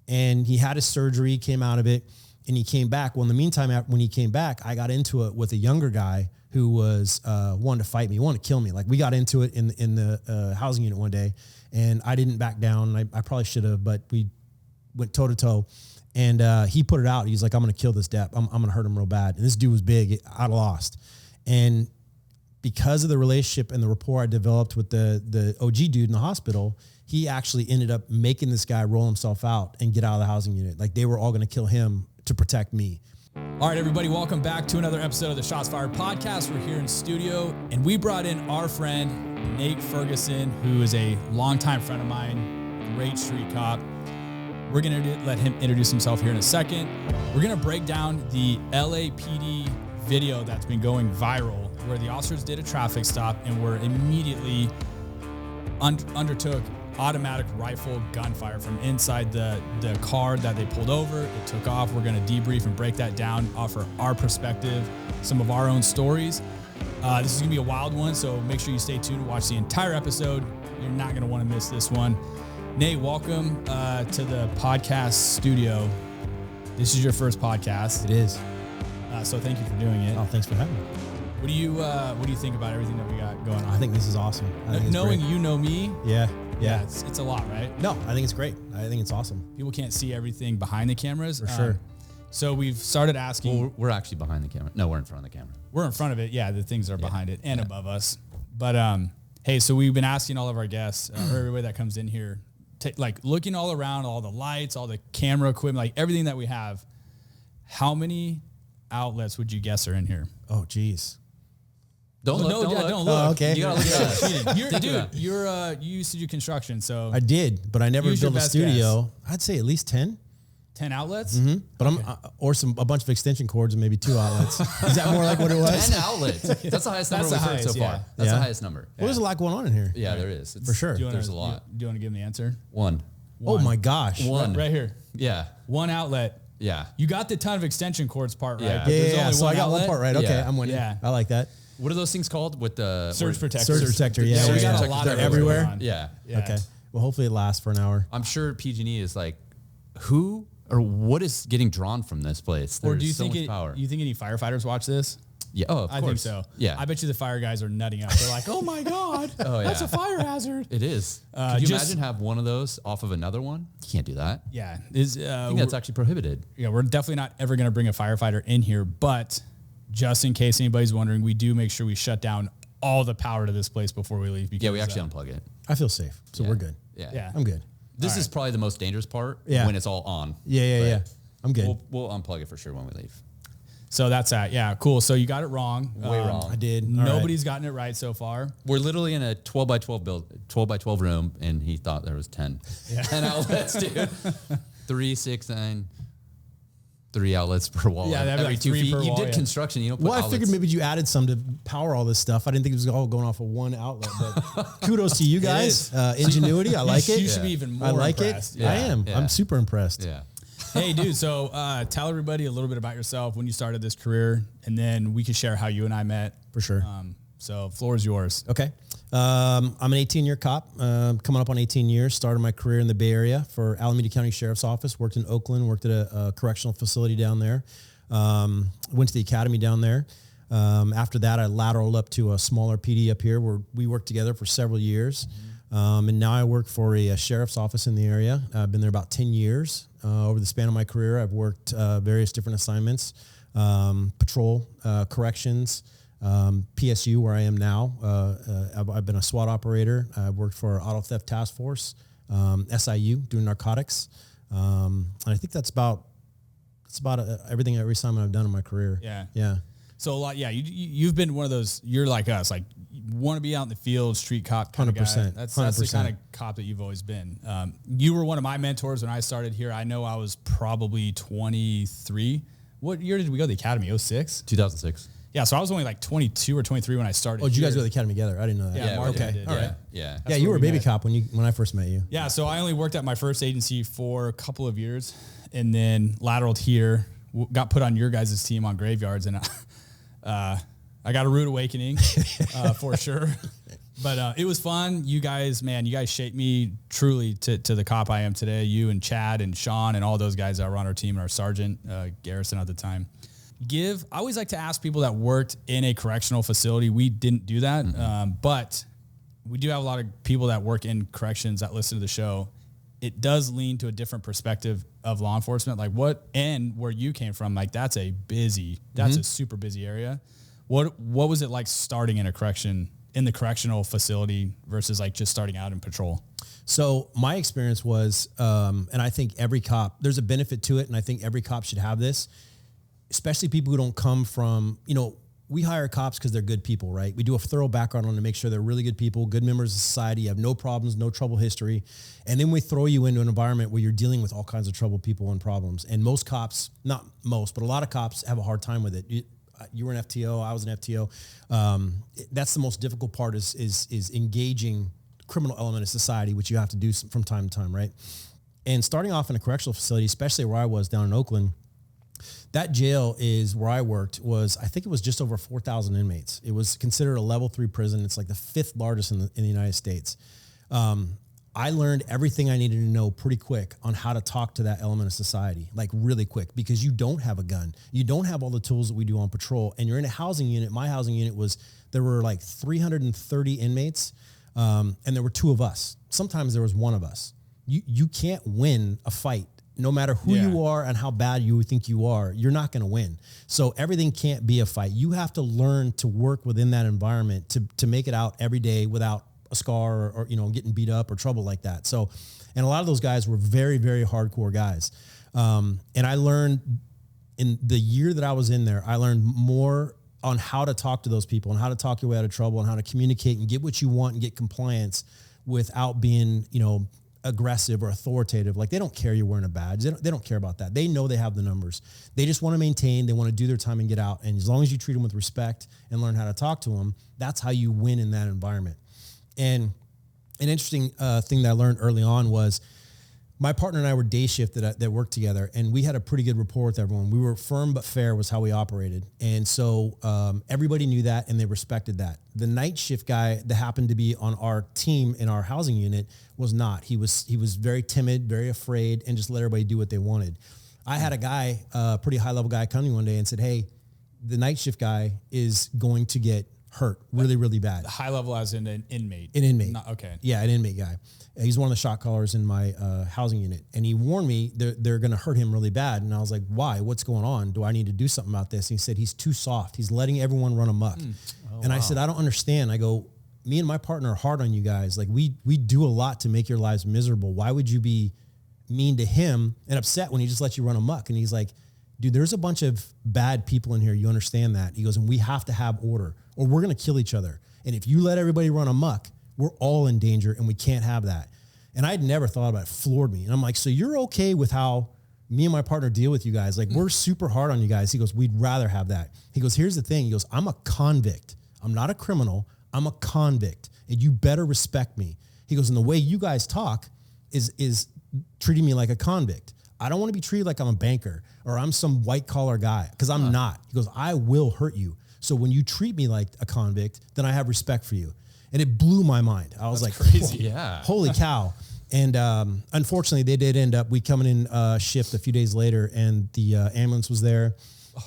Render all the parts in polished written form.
and he had his surgery, came out of it, and he came back. Well, in the meantime, when he came back, I got into it with a younger guy who was wanted to fight me, wanted to kill me. Like we got into it in the housing unit one day, and I didn't back down. I probably should have, but we went toe to toe. And he put it out. He's like, I'm going to kill this Depp. I'm going to hurt him real bad. And this dude was big. I lost. And because of the relationship and the rapport I developed with the OG dude in the hospital, he actually ended up making this guy roll himself out and get out of the housing unit. Like they were all going to kill him to protect me. All right, everybody, welcome back to another episode of the Shots Fired podcast. We're here in studio, and we brought in our friend, Nate Ferguson, who is a longtime friend of mine, great street cop. We're going to let him introduce himself here in a second. We're going to break down the LAPD video that's been going viral, where the officers did a traffic stop and were immediately undertook automatic rifle gunfire from inside the car that they pulled over. It took off. We're going to debrief and break that down, offer our perspective, some of our own stories. This is going to be a wild one, so make sure you stay tuned to watch the entire episode. You're not going to want to miss this one. Nate, welcome to the podcast studio. This is your first podcast. It is. So thank you for doing it. Oh, thanks for having me. What do you think about everything that we got going on? I think this is awesome. Knowing you know me. Yeah. It's a lot, right? No, I think it's great. I think it's awesome. People can't see everything behind the cameras. For sure. So we've started asking. Well, we're actually behind the camera. No, we're in front of the camera. We're in front of it. Yeah, the things are behind it and above us. But hey, so we've been asking all of our guests, or everybody that comes in here, like looking all around, all the lights, all the camera equipment, like everything that we have. How many outlets would you guess are in here? Oh, geez. Don't look. Don't look. Oh, okay. You gotta look at us. You used to do construction, so I did, but I never built a studio. I'd say at least 10. 10 outlets. Mm-hmm. But okay. Or a bunch of extension cords and maybe 2 outlets. Is that more like what it was? 10 outlets. That's the highest number we've heard so far. That's the highest number. Well, there's a lot going on in here. Yeah, there is. For sure. There's a lot. Do you want to give me the answer? One. Oh my gosh. One. Right here. Yeah. One outlet. Yeah. You got the ton of extension cords part right. Yeah. Yeah. So I got one part right. Okay, Yeah. I'm winning. Yeah. I like that. What are those things called with the surge protector? Surge protector. Yeah. So we got a Surge lot of everywhere. Yeah. Okay. Well, hopefully it lasts for an hour. I'm sure PG&E is like, who or what is getting drawn from this place? Or do you There's so think much power. you think any firefighters watch this? Yeah. Oh, of course. I think so. Yeah. I bet you the fire guys are nutting out. They're like, oh my God, that's a fire hazard. It is. Could you imagine have one of those off of another one? You can't do that. Yeah. I think that's actually prohibited. Yeah, we're definitely not ever going to bring a firefighter in here, but just in case anybody's wondering, we do make sure we shut down all the power to this place before we leave. Because, Yeah, we actually unplug it. I feel safe, so we're good. Yeah. I'm good. This is probably the most dangerous part when it's all on. Yeah. I'm good. We'll unplug it for sure when we leave. So that's that. Yeah, cool. So you got it wrong. Way wrong. I did. Nobody's gotten it right so far. We're literally in a 12 by 12 room, and he thought there was 10. Yeah. 10 outlets, dude. 3, 6, 9. 3 outlets per wall. Yeah, that'd be every like 2 3 feet. per You wall, did construction. You don't put Well, I outlets. figured maybe you added some to power all this stuff. I didn't think it was all going off of one outlet, but kudos to you guys. Ingenuity. I like it. You should be even more I like impressed. it. I am. Yeah. I'm super impressed. Yeah. Hey, dude. So tell everybody a little bit about yourself, when you started this career, and then we can share how you and I met. For sure. So floor is yours. Okay. I'm an 18-year cop, coming up on 18 years. Started my career in the Bay Area for Alameda County Sheriff's Office. Worked in Oakland. Worked at a correctional facility down there. Went to the academy down there. After that, I lateraled up to a smaller PD up here where we worked together for several years. And now I work for a sheriff's office in the area. I've been there about 10 years. Over the span of my career, I've worked various different assignments, patrol, corrections, PSU, where I am now. I've been a SWAT operator. I've worked for Auto Theft Task Force, SIU, doing narcotics. And I think that's about everything, every assignment I've done in my career. Yeah. So a lot. Yeah. You've been one of those, you're like us, like you want to be out in the field, street cop kind 100%, of guy. That's the 100%. kind of cop that you've always been. You were one of my mentors when I started here. I know I was probably 23. What year did we go to the academy? 06? 2006. Yeah. So I was only like 22 or 23 when I started. Oh, did you guys here. go to the academy together? I didn't know that. Yeah, Mark okay. did. All right. Yeah. Yeah, you where were a we baby met. cop when I first met you. Yeah. So I only worked at my first agency for a couple of years and then lateraled here, got put on your guys' team on graveyards. And I got a rude awakening for sure. But it was fun. You guys shaped me truly to the cop I am today. You and Chad and Sean and all those guys that were on our team and our sergeant, Garrison at the time. I always like to ask people that worked in a correctional facility. We didn't do that, but we do have a lot of people that work in corrections that listen to the show. It does lean to a different perspective of law enforcement. Like where you came from, like that's a super busy area. What was it like starting in the correctional facility versus like just starting out in patrol? So my experience was, and I think every cop, there's a benefit to it. And I think every cop should have this, especially people who don't come from, we hire cops because they're good people, right? We do a thorough background on them to make sure they're really good people, good members of society, you have no problems, no trouble history. And then we throw you into an environment where you're dealing with all kinds of troubled people and problems. And most cops, not most, but a lot of cops have a hard time with it. You were an FTO, I was an FTO. That's the most difficult part is engaging the criminal element of society, which you have to do from time to time, right? And starting off in a correctional facility, especially where I was down in Oakland, that jail is where I worked I think it was just over 4,000 inmates. It was considered a level 3 prison. It's like the 5th largest in the United States. I learned everything I needed to know pretty quick on how to talk to that element of society, like really quick, because you don't have a gun. You don't have all the tools that we do on patrol, and you're in a housing unit. My housing unit there were like 330 inmates, and there were 2 of us. Sometimes there was 1 of us. You can't win a fight. No matter who you are and how bad you think you are, you're not going to win. So everything can't be a fight. You have to learn to work within that environment to make it out every day without a scar or getting beat up or trouble like that. So, and a lot of those guys were very, very hardcore guys. And I learned in the year that I was in there, I learned more on how to talk to those people and how to talk your way out of trouble and how to communicate and get what you want and get compliance without being, aggressive or authoritative. Like they don't care you're wearing a badge. They don't care about that. They know they have the numbers. They just want to maintain, they want to do their time and get out. And as long as you treat them with respect and learn how to talk to them, that's how you win in that environment. And an interesting thing that I learned early on was my partner and I were day shift that worked together, and we had a pretty good rapport with everyone. We were firm but fair was how we operated. And so everybody knew that and they respected that. The night shift guy that happened to be on our team in our housing unit was not. He was very timid, very afraid, and just let everybody do what they wanted. I had a guy, a pretty high level guy, come to me one day and said, "Hey, the night shift guy is going to get hurt really, really bad." High level as in an inmate. An inmate. Okay. Yeah, an inmate guy. He's one of the shot callers in my housing unit. And he warned me they're going to hurt him really bad. And I was like, why? What's going on? Do I need to do something about this? And he said, he's too soft. He's letting everyone run amok. I said, I don't understand. I go, me and my partner are hard on you guys. Like we do a lot to make your lives miserable. Why would you be mean to him and upset when he just lets you run amok? And he's like, dude, there's a bunch of bad people in here. You understand that? He goes, and we have to have order or we're going to kill each other. And if you let everybody run amok, we're all in danger and we can't have that. And I'd never thought about it. Floored me. And I'm like, so you're okay with how me and my partner deal with you guys? Like we're super hard on you guys. He goes, we'd rather have that. He goes, here's the thing. He goes, I'm a convict. I'm not a criminal. I'm a convict and you better respect me. He goes, and the way you guys talk is treating me like a convict. I don't want to be treated like I'm a banker or I'm some white collar guy because I'm not. He goes, I will hurt you. So when you treat me like a convict, then I have respect for you. And it blew my mind. I was That's like, crazy. Yeah. Holy cow. And unfortunately, they did end up, we coming in shift a few days later and the ambulance was there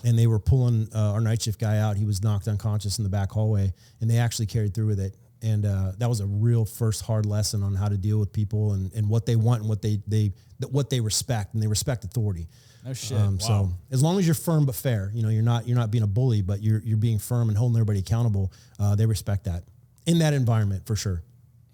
and they were pulling our night shift guy out. He was knocked unconscious in the back hallway and they actually carried through with it. And that was a real first hard lesson on how to deal with people and what they want and what they respect, and they respect authority. No shit. Wow. So as long as you're firm but fair, you're not being a bully, but you're being firm and holding everybody accountable. They respect that in that environment for sure.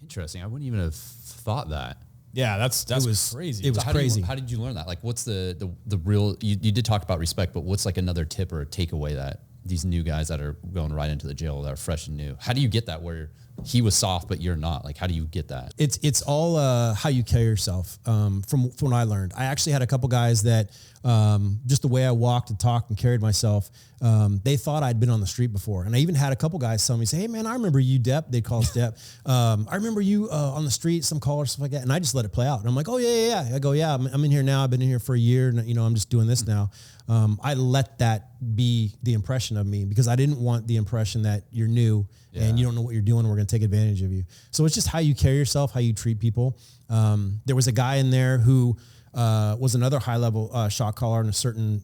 Interesting. I wouldn't even have thought that. Yeah, that's crazy. It was crazy. How did you learn that? Like, what's the real? You did talk about respect, but what's like another tip or a takeaway that these new guys that are going right into the jail that are fresh and new? How do you get that where he was soft but you're not? Like, how do you get that? It's all how you carry yourself. From what I learned, I actually had a couple guys that just the way I walked and talked and carried myself, they thought I'd been on the street before. And I even had a couple guys tell me, say, "Hey man, I remember you, Depp." They'd call us Depp. "I remember you on the street, some call or stuff like that." And I just let it play out. And I'm like, "Oh yeah. I go, "Yeah, I'm in here now. I've been in here for a year and I'm just doing this now." I let that be the impression of me because I didn't want the impression that you're new and you don't know what you're doing. We're going to to take advantage of you. So it's just how you carry yourself, how you treat people. There was a guy in there who was another high level shot caller in a certain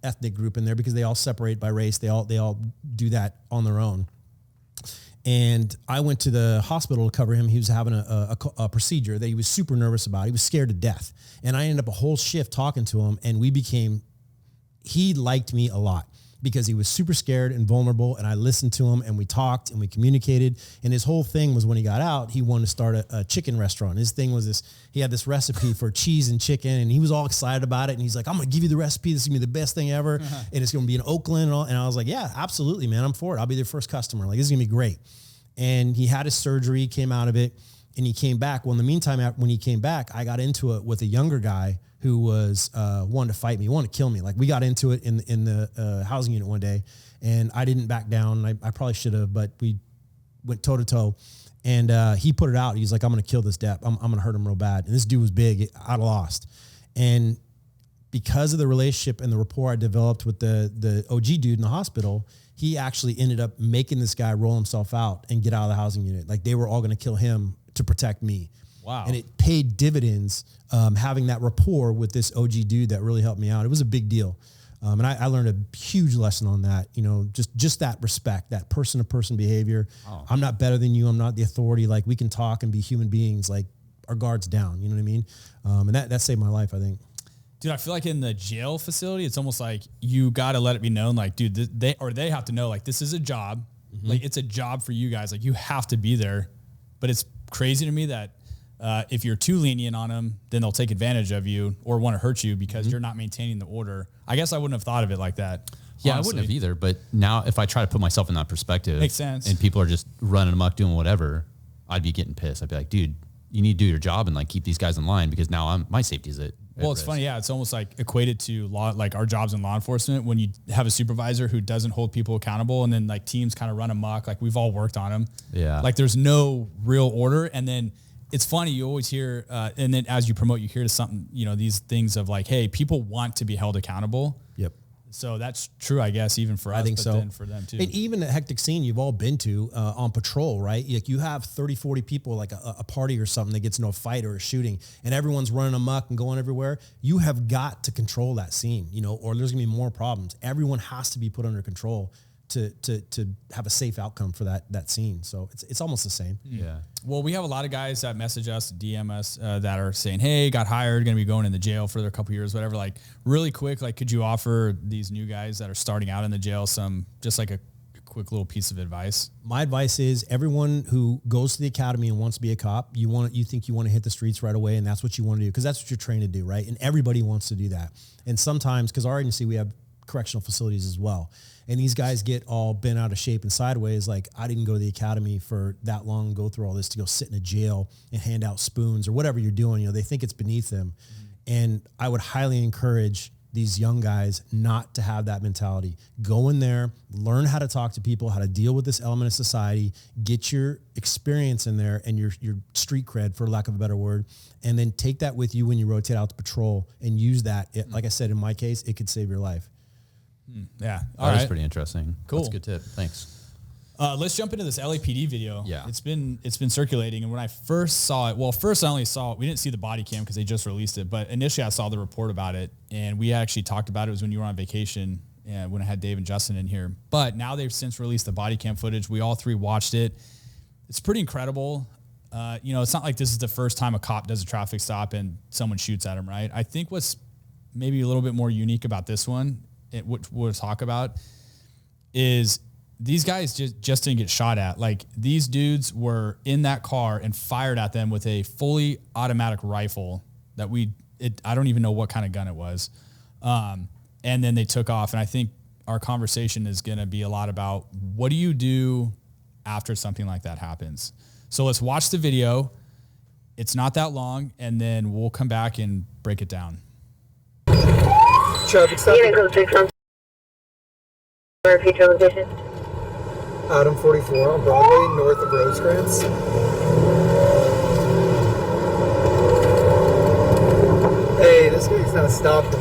ethnic group in there, because they all separate by race. They all do that on their own. And I went to the hospital to cover him. He was having a procedure that he was super nervous about. He was scared to death. And I ended up a whole shift talking to him, and he liked me a lot because he was super scared and vulnerable. And I listened to him, and we talked and we communicated. And his whole thing was, when he got out, he wanted to start a chicken restaurant. His thing was he had this recipe for cheese and chicken, and he was all excited about it. And he's like, I'm going to give you the recipe. This is going to be the best thing ever. And it's going to be in Oakland and all. And I was like, yeah, absolutely, man. I'm for it. I'll be their first customer. Like, this is going to be great. And he had his surgery, came out of it, and he came back. Well, in the meantime, when he came back, I got into it with a younger guy who was wanted to fight me, wanted to kill me. Like, we got into it in the housing unit one day, and I didn't back down. I probably should have, but we went toe to toe. And he put it out. He's like, I'm going to kill this Depp. I'm going to hurt him real bad. And this dude was big. I'd lost. And because of the relationship and the rapport I developed with the OG dude in the hospital, he actually ended up making this guy roll himself out and get out of the housing unit. Like, they were all going to kill him to protect me. Wow. And it paid dividends, having that rapport with this OG dude that really helped me out. It was a big deal. And I learned a huge lesson on that, just that respect, that person to person behavior. Oh. I'm not better than you. I'm not the authority. Like, we can talk and be human beings, like, our guard's down, you know what I mean? And that saved my life, I think. Dude, I feel like in the jail facility, it's almost like you got to let it be known, like, dude, they have to know, like, this is a job. Mm-hmm. Like, it's a job for you guys. Like, you have to be there. But it's crazy to me that if you're too lenient on them, then they'll take advantage of you or want to hurt you because you're not maintaining the order. I guess I wouldn't have thought of it like that. Yeah, honestly. I wouldn't have either. But now if I try to put myself in that perspective, makes sense. And people are just running amok doing whatever, I'd be getting pissed. I'd be like, dude, you need to do your job and, like, keep these guys in line, because now my safety's at Well, it's funny. Yeah. It's almost like equated to law, like our jobs in law enforcement, when you have a supervisor who doesn't hold people accountable, and then, like, teams kind of run amok. Like, we've all worked on them. Yeah. Like, there's no real order. And then it's funny. You always hear, and then as you promote, you hear to something, these things of like, hey, people want to be held accountable. Yep. So that's true, I guess, even for us, I think but so. then for them too. And even a hectic scene you've all been to on patrol, right? Like, you have 30, 40 people, like a party or something that gets into a fight or a shooting, and everyone's running amok and going everywhere. You have got to control that scene, or there's gonna be more problems. Everyone has to be put under control to have a safe outcome for that scene. So it's almost the same. Yeah. Well, we have a lot of guys that message us, DM us, that are saying, hey, got hired, going to be going in the jail for a couple years, whatever. Like, really quick, like, could you offer these new guys that are starting out in the jail just like a quick little piece of advice? My advice is, everyone who goes to the academy and wants to be a cop, you think you want to hit the streets right away, and that's what you want to do, because that's what you're trained to do, right? And everybody wants to do that. And sometimes, because our agency, we have correctional facilities as well, and these guys get all bent out of shape and sideways. Like, I didn't go to the academy for that long and go through all this to go sit in a jail and hand out spoons or whatever you're doing. They think it's beneath them. Mm-hmm. And I would highly encourage these young guys not to have that mentality. Go in there, learn how to talk to people, how to deal with this element of society, get your experience in there and your street cred, for lack of a better word, and then take that with you when you rotate out to patrol and use that. Like I said, in my case, it could save your life. Yeah. All right. That's pretty interesting. Cool. That's a good tip. Thanks. Let's jump into this LAPD video. Yeah. It's been circulating. And when I first saw it, first I only saw it. We didn't see the body cam because they just released it. But initially I saw the report about it, and we actually talked about it. It was when you were on vacation, and when I had Dave and Justin in here. But now they've since released the body cam footage. We all three watched it. It's pretty incredible. It's not like this is the first time a cop does a traffic stop and someone shoots at him, right? I think what's maybe a little bit more unique about this one, what we'll talk about, is these guys just didn't get shot at. Like, these dudes were in that car and fired at them with a fully automatic rifle that I don't even know what kind of gun it was. And then they took off. And I think our conversation is going to be a lot about, what do you do after something like that happens? So let's watch the video. It's not that long, and then we'll come back and break it down. Traffic stop. Future location. Adam 44 on Broadway, north of Rosecrans. Hey, this guy's not stopped.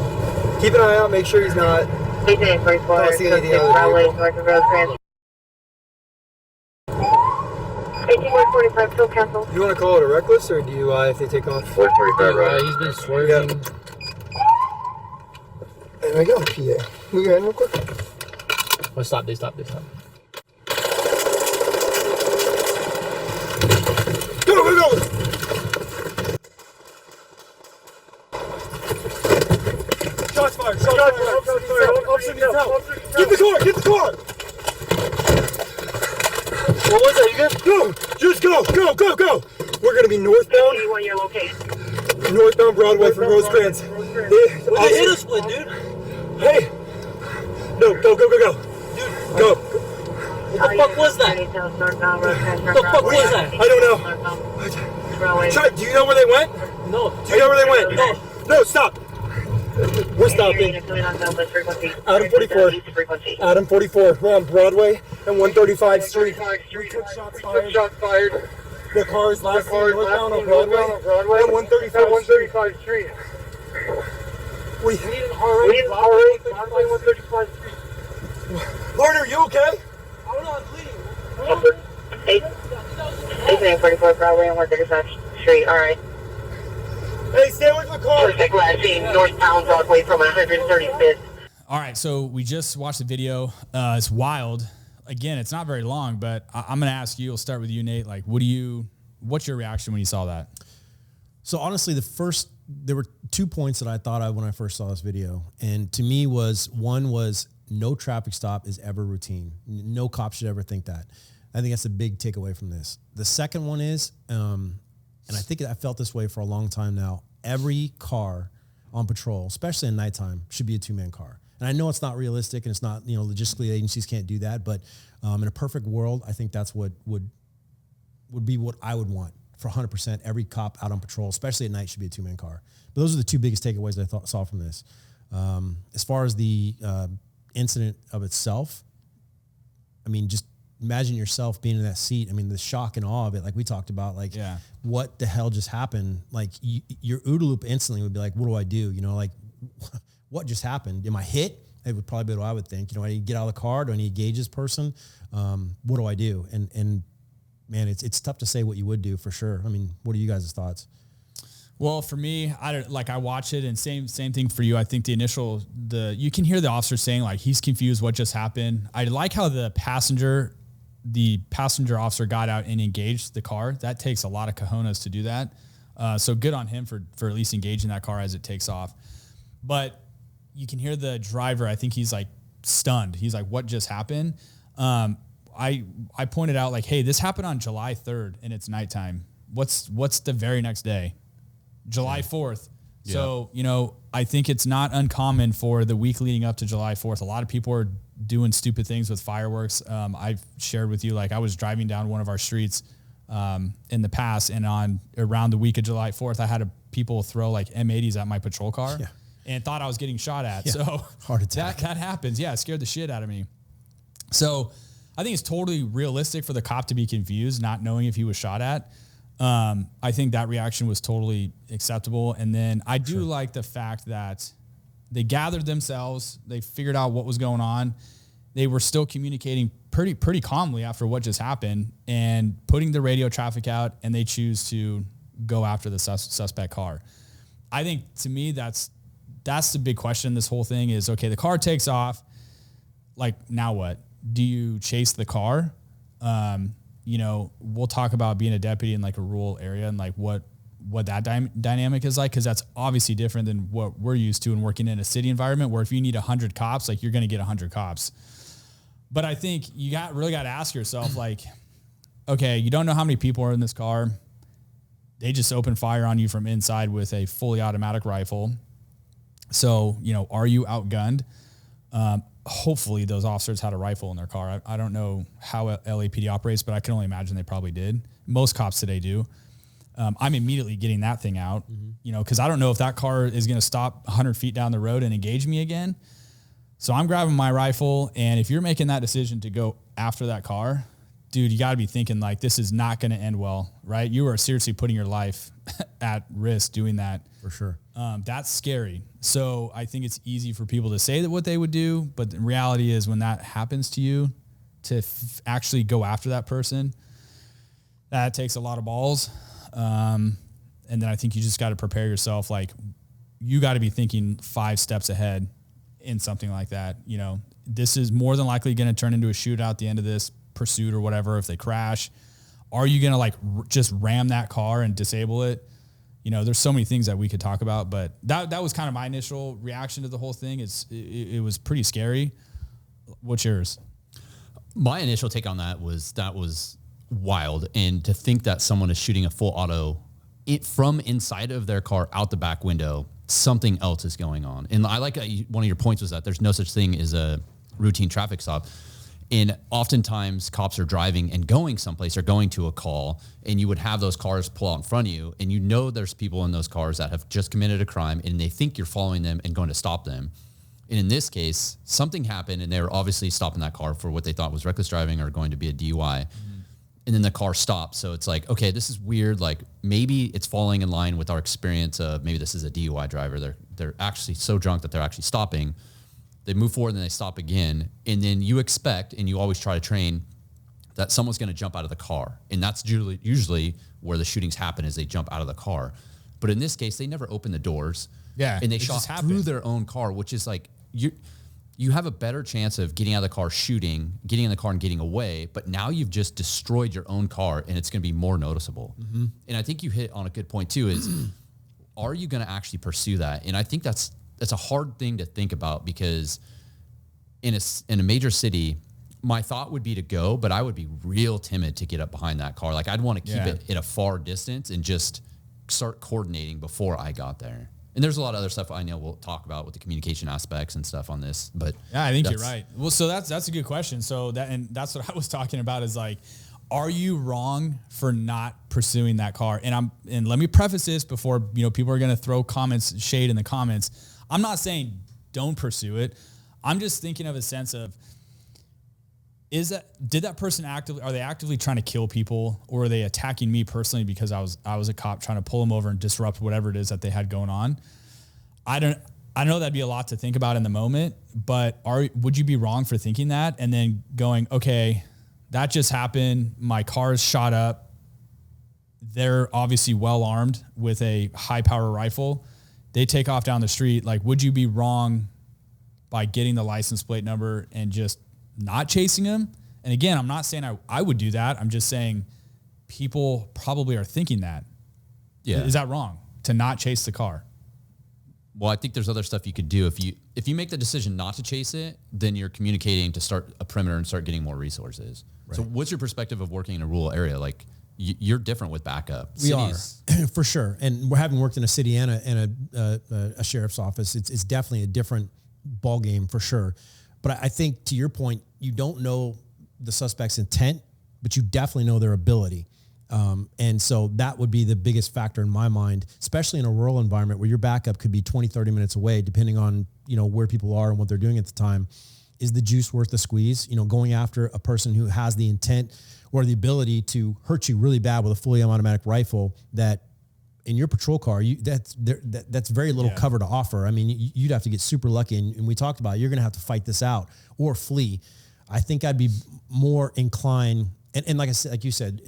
Keep an eye out, make sure he's not. Agent 44, don't see anything other Broadway, vehicle. north of Rosecrans. 145, still cancel. You want to call it a reckless or DUI if they take off? 145, right. He's been swerving. Yeah. There we go, PA. Move your hand real quick. Oh, stop. Go, go, go! Shots fired. Officer needs help. Get the car! What was that? You good? Go! Just go! We're gonna be northbound. You want your location? Northbound Broadway from Rosecrans. They hit us with, dude. Hey! No, go. Dude, go. What the fuck was that? What the fuck was that? I don't know. Do you know where they went? No. Do you know where they went? No, stop. We're stopping. Adam 44. Adam 44. We're on Broadway and 135 Street. We took shots fired. The car is last seen northbound on Broadway and 135 Street. We need an RA. 135 Street. Lord, are you okay? I'm not bleeding. 44 Broadway and 135 Street. All right. Hey, stay with the car. Perfect. Last seen northbound Broadway from 135th. All right, so we just watched the video. It's wild. Again, it's not very long, but I'm going to ask you. We'll start with you, Nate. Like, what's your reaction when you saw that? So honestly, there were 2 points that I thought of when I first saw this video. And to me one was no traffic stop is ever routine. No cop should ever think that. I think that's a big takeaway from this. The second one is, and I think I felt this way for a long time now, every car on patrol, especially at nighttime, should be a two-man car. And I know it's not realistic and it's not, logistically agencies can't do that, but in a perfect world, I think that's what would be what I would want for 100%. Every cop out on patrol, especially at night, should be a two-man car. But those are the two biggest takeaways I saw from this. As far as the incident of itself, I mean, just imagine yourself being in that seat. I mean, the shock and awe of it, like we talked about, what the hell just happened? Like your OODA loop instantly would be like, what do I do? What just happened? Am I hit? It would probably be what I would think. I need to get out of the car. Do I need to engage this person? What do I do? And man, it's tough to say what you would do for sure. I mean, what are you guys' thoughts? Well, for me, I watch it, and same thing for you. I think you can hear the officer saying like he's confused what just happened. I like how the passenger officer got out and engaged the car. That takes a lot of cojones to do that. So good on him for at least engaging that car as it takes off. But you can hear the driver. I think he's like stunned. He's like, "What just happened?" I pointed out like, "Hey, this happened on July 3rd, and it's nighttime. What's the very next day?" July 4th. Yeah. So, I think it's not uncommon for the week leading up to July 4th. A lot of people are doing stupid things with fireworks. I've shared with you, like I was driving down one of our streets in the past, and around the week of July 4th, I had people throw like M80s at my patrol car and thought I was getting shot at. Yeah. So heart attack. That happens. Yeah. It scared the shit out of me. So I think it's totally realistic for the cop to be confused, not knowing if he was shot at. I think that reaction was totally acceptable. And then I do like the fact that they gathered themselves. They figured out what was going on. They were still communicating pretty calmly after what just happened and putting the radio traffic out, and they choose to go after the suspect car. I think to me, that's the big question. This whole thing is, okay, the car takes off. Like, now what? Do you chase the car? We'll talk about being a deputy in like a rural area and like what that dynamic is like, because that's obviously different than what we're used to and working in a city environment where if you need 100 cops, like you're going to get 100 cops. But I think you really got to ask yourself, like, okay, you don't know how many people are in this car. They just open fire on you from inside with a fully automatic rifle. So, are you outgunned? Hopefully those officers had a rifle in their car. I don't know how LAPD operates, but I can only imagine they probably did. Most cops today do. I'm immediately getting that thing out, because I don't know if that car is going to stop 100 feet down the road and engage me again. So I'm grabbing my rifle, and if you're making that decision to go after that car, dude, you got to be thinking like this is not going to end well, right? You are seriously putting your life at risk doing that. For sure. That's scary. So I think it's easy for people to say that what they would do, but the reality is when that happens to you, to actually go after that person, That takes a lot of balls. And then I think you just got to prepare yourself. Like, you got to be thinking 5 steps ahead in something like that. You know, this is more than likely going to turn into a shootout at the end of this pursuit or whatever. If they crash, are you going to like just ram that car and disable it? You know, there's so many things that we could talk about, but that was kind of my initial reaction to the whole thing. It was pretty scary. What's yours? My initial take on that was wild. And to think that someone is shooting a full auto from inside of their car out the back window, something else is going on. And I like one of your points was that there's no such thing as a routine traffic stop. And oftentimes cops are driving and going someplace or going to a call, and you would have those cars pull out in front of you, and you know there's people in those cars that have just committed a crime, and they think you're following them and going to stop them. And in this case, something happened, and they were obviously stopping that car for what they thought was reckless driving or going to be a DUI. Mm-hmm. And then the car stopped. So it's like, okay, this is weird. Like, maybe it's falling in line with our experience of maybe this is a DUI driver. They're actually so drunk that they're actually stopping. They move forward and then they stop again. And then you expect, and you always try to train, that someone's going to jump out of the car. And that's usually where the shootings happen, is they jump out of the car. But in this case, they never opened the doors. Yeah. And they shot through their own car, which is like, you have a better chance of getting out of the car, shooting, getting in the car and getting away. But now you've just destroyed your own car, and it's going to be more noticeable. Mm-hmm. And I think you hit on a good point too, is are you going to actually pursue that? And I think that's a hard thing to think about, because in a major city, my thought would be to go, but I would be real timid to get up behind that car. Like, I'd want to keep it at a far distance and just start coordinating before I got there. And there's a lot of other stuff I know we'll talk about with the communication aspects and stuff on this, but yeah, I think you're right. Well, so that's a good question. So that's what I was talking about, is like, are you wrong for not pursuing that car? And let me preface this before, people are going to throw shade in the comments. I'm not saying don't pursue it. I'm just thinking of a sense of, did that person are they actively trying to kill people, or are they attacking me personally because I was a cop trying to pull them over and disrupt whatever it is that they had going on? I know that'd be a lot to think about in the moment, but would you be wrong for thinking that and then going, okay, that just happened, my car is shot up, they're obviously well armed with a high power rifle, they take off down the street. Like, would you be wrong by getting the license plate number and just not chasing him? And again, I'm not saying I would do that. I'm just saying people probably are thinking that. Yeah. Is that wrong to not chase the car? Well, I think there's other stuff you could do. If you make the decision not to chase it, then you're communicating to start a perimeter and start getting more resources. Right. So what's your perspective of working in a rural area? Like, you're different with backup. We are, for sure. And we're having worked in a city and a sheriff's office, it's definitely a different ball game for sure. But I think, to your point, you don't know the suspect's intent, but you definitely know their ability. And so that would be the biggest factor in my mind, especially in a rural environment where your backup could be 20, 30 minutes away, depending on, where people are and what they're doing at the time. Is the juice worth the squeeze? Going after a person who has the intent or the ability to hurt you really bad with a fully automatic rifle that in your patrol car, that's very little cover to offer. I mean, you'd have to get super lucky, and we talked about you're going to have to fight this out or flee. I think I'd be more inclined, and like I said, like you said,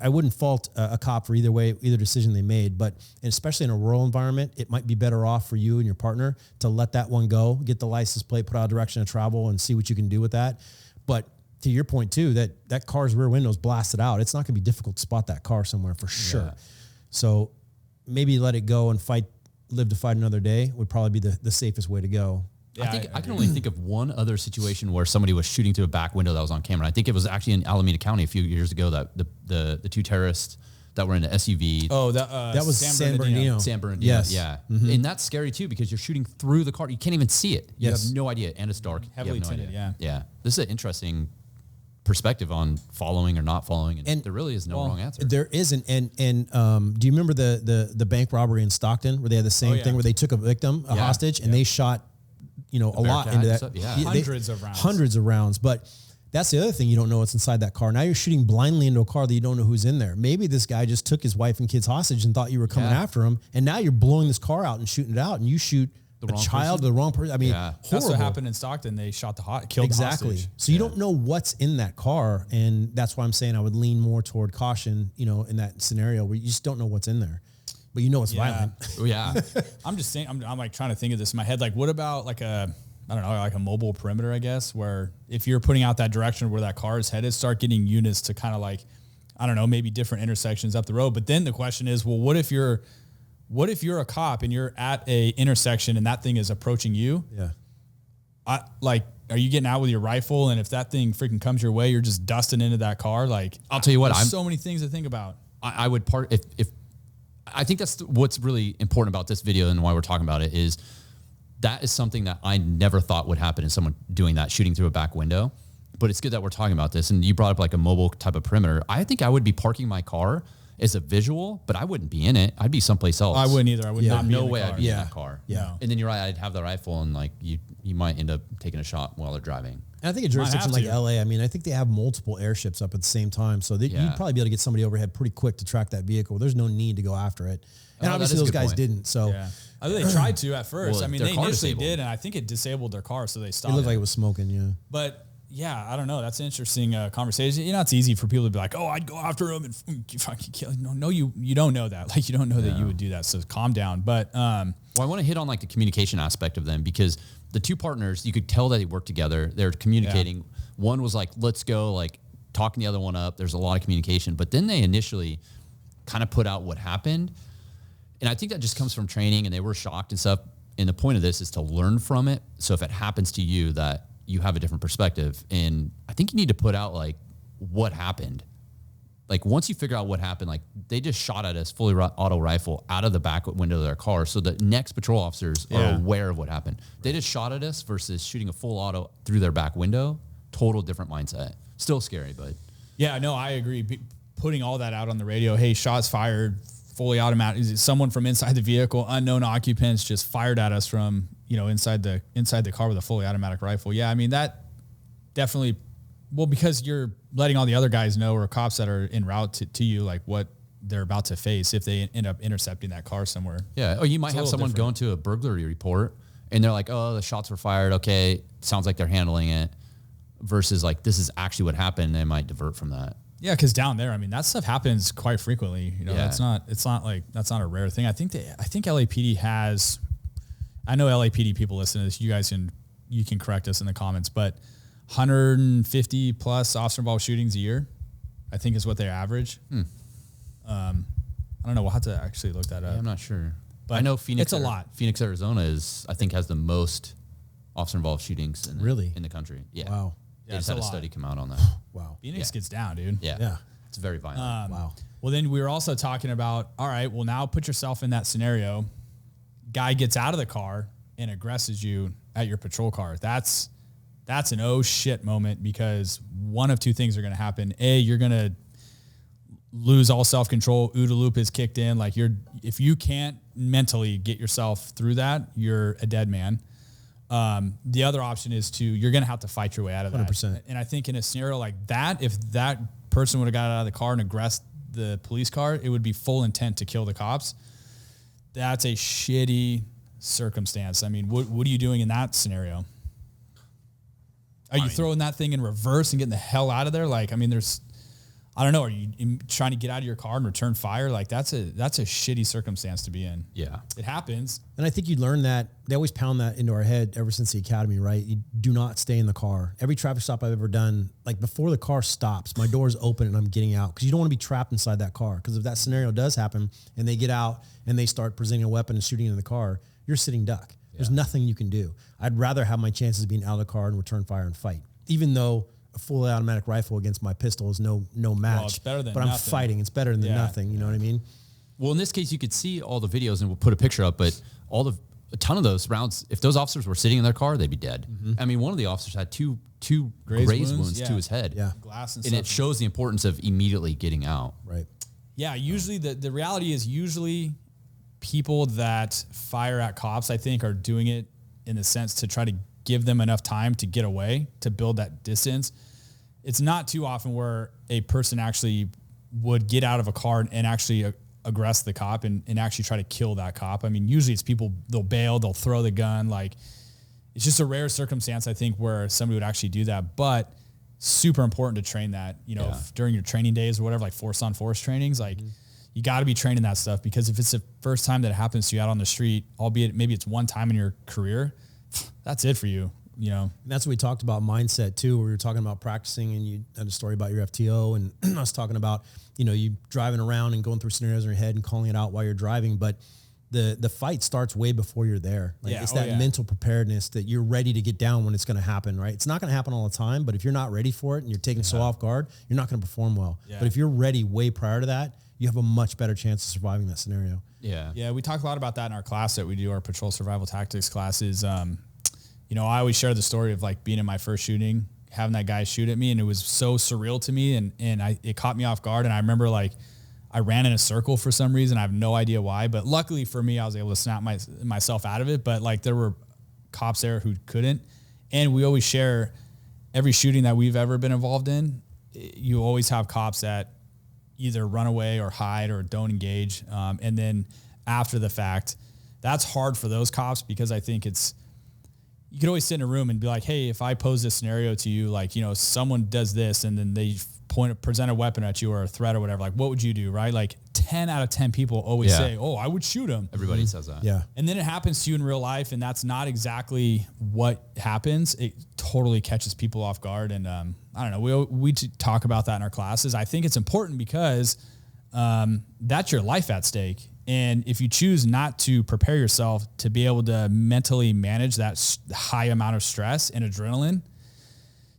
I wouldn't fault a cop for either decision they made, but especially in a rural environment, it might be better off for you and your partner to let that one go, get the license plate, put out a direction of travel, and see what you can do with that. But to your point too, that car's rear window is blasted out. It's not going to be difficult to spot that car somewhere for sure. Yeah. So maybe let it go and live to fight another day would probably be the safest way to go. Yeah, I can only think of one other situation where somebody was shooting through a back window that was on camera. I think it was actually in Alameda County a few years ago that the two terrorists that were in an SUV. Oh, that was San Bernardino. San Bernardino. Yes. Yeah. Mm-hmm. And that's scary too, because you're shooting through the car. You can't even see it. You have no idea. And it's dark. Heavily tinted, idea. Yeah. This is an interesting perspective on following or not following. And there really is no wrong answer. There isn't. And do you remember the bank robbery in Stockton where they had the same thing where they took a victim, a hostage, and they shot a lot into that. Yeah. Hundreds of rounds. But that's the other thing. You don't know what's inside that car. Now you're shooting blindly into a car that you don't know who's in there. Maybe this guy just took his wife and kids hostage and thought you were coming after him. And now you're blowing this car out and shooting it out. And you shoot a child, the wrong person. I mean, horrible. That's what happened in Stockton. They shot killed the hostage. So you don't know what's in that car, and that's why I'm saying I would lean more toward caution. In that scenario where you just don't know what's in there, but you know it's violent. Yeah. I'm just saying. I'm like trying to think of this in my head. Like, what about like a mobile perimeter? I guess where if you're putting out that direction where that car is headed, start getting units to kind of like, I don't know, maybe different intersections up the road. But then the question is, well, what if you're a cop and you're at a intersection and that thing is approaching you? Yeah. Are you getting out with your rifle? And if that thing freaking comes your way, you're just dusting into that car. Like, I'll tell you what, there's so many things to think about. I would if I think that's what's really important about this video and why we're talking about it is that is something that I never thought would happen in someone doing that, shooting through a back window. But it's good that we're talking about this. And you brought up like a mobile type of perimeter. I think I would be parking my car as a visual, but I wouldn't be in it. I'd be someplace else. I wouldn't either. I would not be no in the way car. I'd be in that car. Yeah. And then you're right, I'd have the rifle and like you might end up taking a shot while they're driving. And I think a jurisdiction like LA, I mean, I think they have multiple airships up at the same time. So you'd probably be able to get somebody overhead pretty quick to track that vehicle. There's no need to go after it. And obviously those guys didn't. So I think they tried to at first. Well, I mean, they initially did, and I think it disabled their car, so they stopped. It looked like it was smoking, yeah. But yeah, I don't know. That's an interesting conversation. It's easy for people to be like, "Oh, I'd go after him and fucking kill." No, you don't know that. Like, you don't know that you would do that. So calm down. But well, I want to hit on like the communication aspect of them because the two partners, you could tell that they work together. They're communicating. Yeah. One was like, "Let's go," like talking the other one up. There's a lot of communication. But then they initially kind of put out what happened. And I think that just comes from training, and they were shocked and stuff. And the point of this is to learn from it. So if it happens to you, that you have a different perspective. And I think you need to put out like what happened. Like once you figure out what happened, like they just shot at us fully auto rifle out of the back window of their car. So the next patrol officers are aware of what happened. They just shot at us versus shooting a full auto through their back window. Total different mindset. Still scary, but. Yeah, no, I agree. Putting all that out on the radio. Hey, shots fired. Fully automatic. Is it someone from inside the vehicle? Unknown occupants just fired at us from inside the car with a fully automatic rifle. Yeah, I mean that definitely. Well, because you're letting all the other guys know, or cops that are en route to you, like what they're about to face if they end up intercepting that car somewhere. Yeah. Or you might have someone going to a burglary report and they're like, "Oh, the shots were fired. Okay, sounds like they're handling it." Versus like this is actually what happened. And they might divert from that. Yeah, because down there, I mean, that stuff happens quite frequently. It's not like that's not a rare thing. I think LAPD has. I know LAPD people listen to this. You guys can correct us in the comments, but 150 plus officer involved shootings a year, I think is what they average. I don't know. We'll have to actually look that up. I'm not sure, but I know Phoenix. It's a lot. Phoenix, Arizona has the most officer involved shootings in the country. Yeah. Wow. They just had a study come out on that. Wow. Phoenix gets down, dude. Yeah. It's very violent. Wow. Well, then we were also talking about, all right, well, now put yourself in that scenario. Guy gets out of the car and aggresses you at your patrol car. That's an oh shit moment, because one of two things are going to happen. A, you're going to lose all self-control. OODA loop is kicked in. Like if you can't mentally get yourself through that, you're a dead man. The other option is you're going to have to fight your way out of that. 100%. And I think in a scenario like that, if that person would have got out of the car and aggressed the police car, it would be full intent to kill the cops. That's a shitty circumstance. I mean, what are you doing in that scenario? Are you throwing that thing in reverse and getting the hell out of there? Like, I mean, I don't know. Are you trying to get out of your car and return fire? Like that's a shitty circumstance to be in. Yeah. It happens. And I think you learn that. They always pound that into our head ever since the academy, right? You do not stay in the car. Every traffic stop I've ever done, like before the car stops, my door's open and I'm getting out, because you don't want to be trapped inside that car. Because if that scenario does happen and they get out and they start presenting a weapon and shooting in the car, you're sitting duck. There's nothing you can do. I'd rather have my chances of being out of the car and return fire and fight, even though a fully automatic rifle against my pistol is no match. Well, it's better than but nothing. I'm fighting. It's better than nothing. You know what I mean? Well, in this case, you could see all the videos, and we'll put a picture up, but a ton of those rounds, if those officers were sitting in their car, they'd be dead. Mm-hmm. I mean, one of the officers had two graze wounds to his head. Yeah. Glass and stuff. And it shows the importance of immediately getting out. Right. Yeah. Usually the reality is people that fire at cops, I think, are doing it in the sense to try to give them enough time to get away, to build that distance. It's not too often where a person actually would get out of a car and actually aggress the cop and actually try to kill that cop. I mean, usually it's people, they'll bail, they'll throw the gun. Like, it's just a rare circumstance, I think, where somebody would actually do that. But super important to train that, you know, during your training days or whatever, like force on force trainings, like you got to be training that stuff, because if it's the first time that it happens to you out on the street, albeit maybe it's one time in your career, that's it for you. You know, and that's what we talked about mindset too, where we were talking about practicing, and you had a story about your FTO, and I was talking about, you know, you driving around and going through scenarios in your head and calling it out while you're driving. But the fight starts way before you're there. Like it's that mental preparedness that you're ready to get down when it's going to happen, right? It's not going to happen all the time, but if you're not ready for it and you're taken so off guard, you're not going to perform well. But if you're ready way prior to that, you have a much better chance of surviving that scenario. Yeah. We talk a lot about that in our class that we do, our patrol survival tactics classes. You know, I always share the story of like being in my first shooting, having that guy shoot at me, and it was so surreal to me, and it caught me off guard. And I remember like I ran in a circle for some reason. I have no idea why, but luckily for me, I was able to snap myself out of it. But like there were cops there who couldn't. And we always share every shooting that we've ever been involved in. You always have cops that either run away or hide or don't engage. And then after the fact, that's hard for those cops, because I think you could always sit in a room and be like, hey, if I pose this scenario to you, like, you know, someone does this and then they present a weapon at you or a threat or whatever, like, what would you do? Right? Like 10 out of 10 people always say, oh, I would shoot him. Everybody says that. Yeah. And then it happens to you in real life, and that's not exactly what happens. It totally catches people off guard. And I don't know, we talk about that in our classes. I think it's important because that's your life at stake. And if you choose not to prepare yourself to be able to mentally manage that high amount of stress and adrenaline,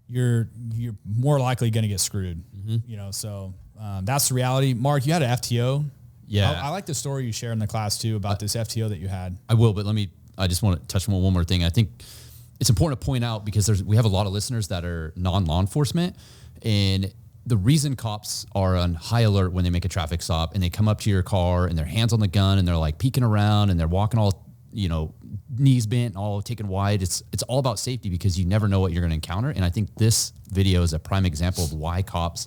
you're more likely going to get screwed. You know, so that's the reality. Mark, you had an FTO. Yeah. I like the story you shared in the class too about this FTO that you had. I will, but I just want to touch on one more thing. I think it's important to point out, because we have a lot of listeners that are non-law enforcement, and the reason cops are on high alert when they make a traffic stop and they come up to your car and their hands on the gun and they're like peeking around and they're walking all, you know, knees bent, all taken wide. It's all about safety, because you never know what you're going to encounter. And I think this video is a prime example of why cops,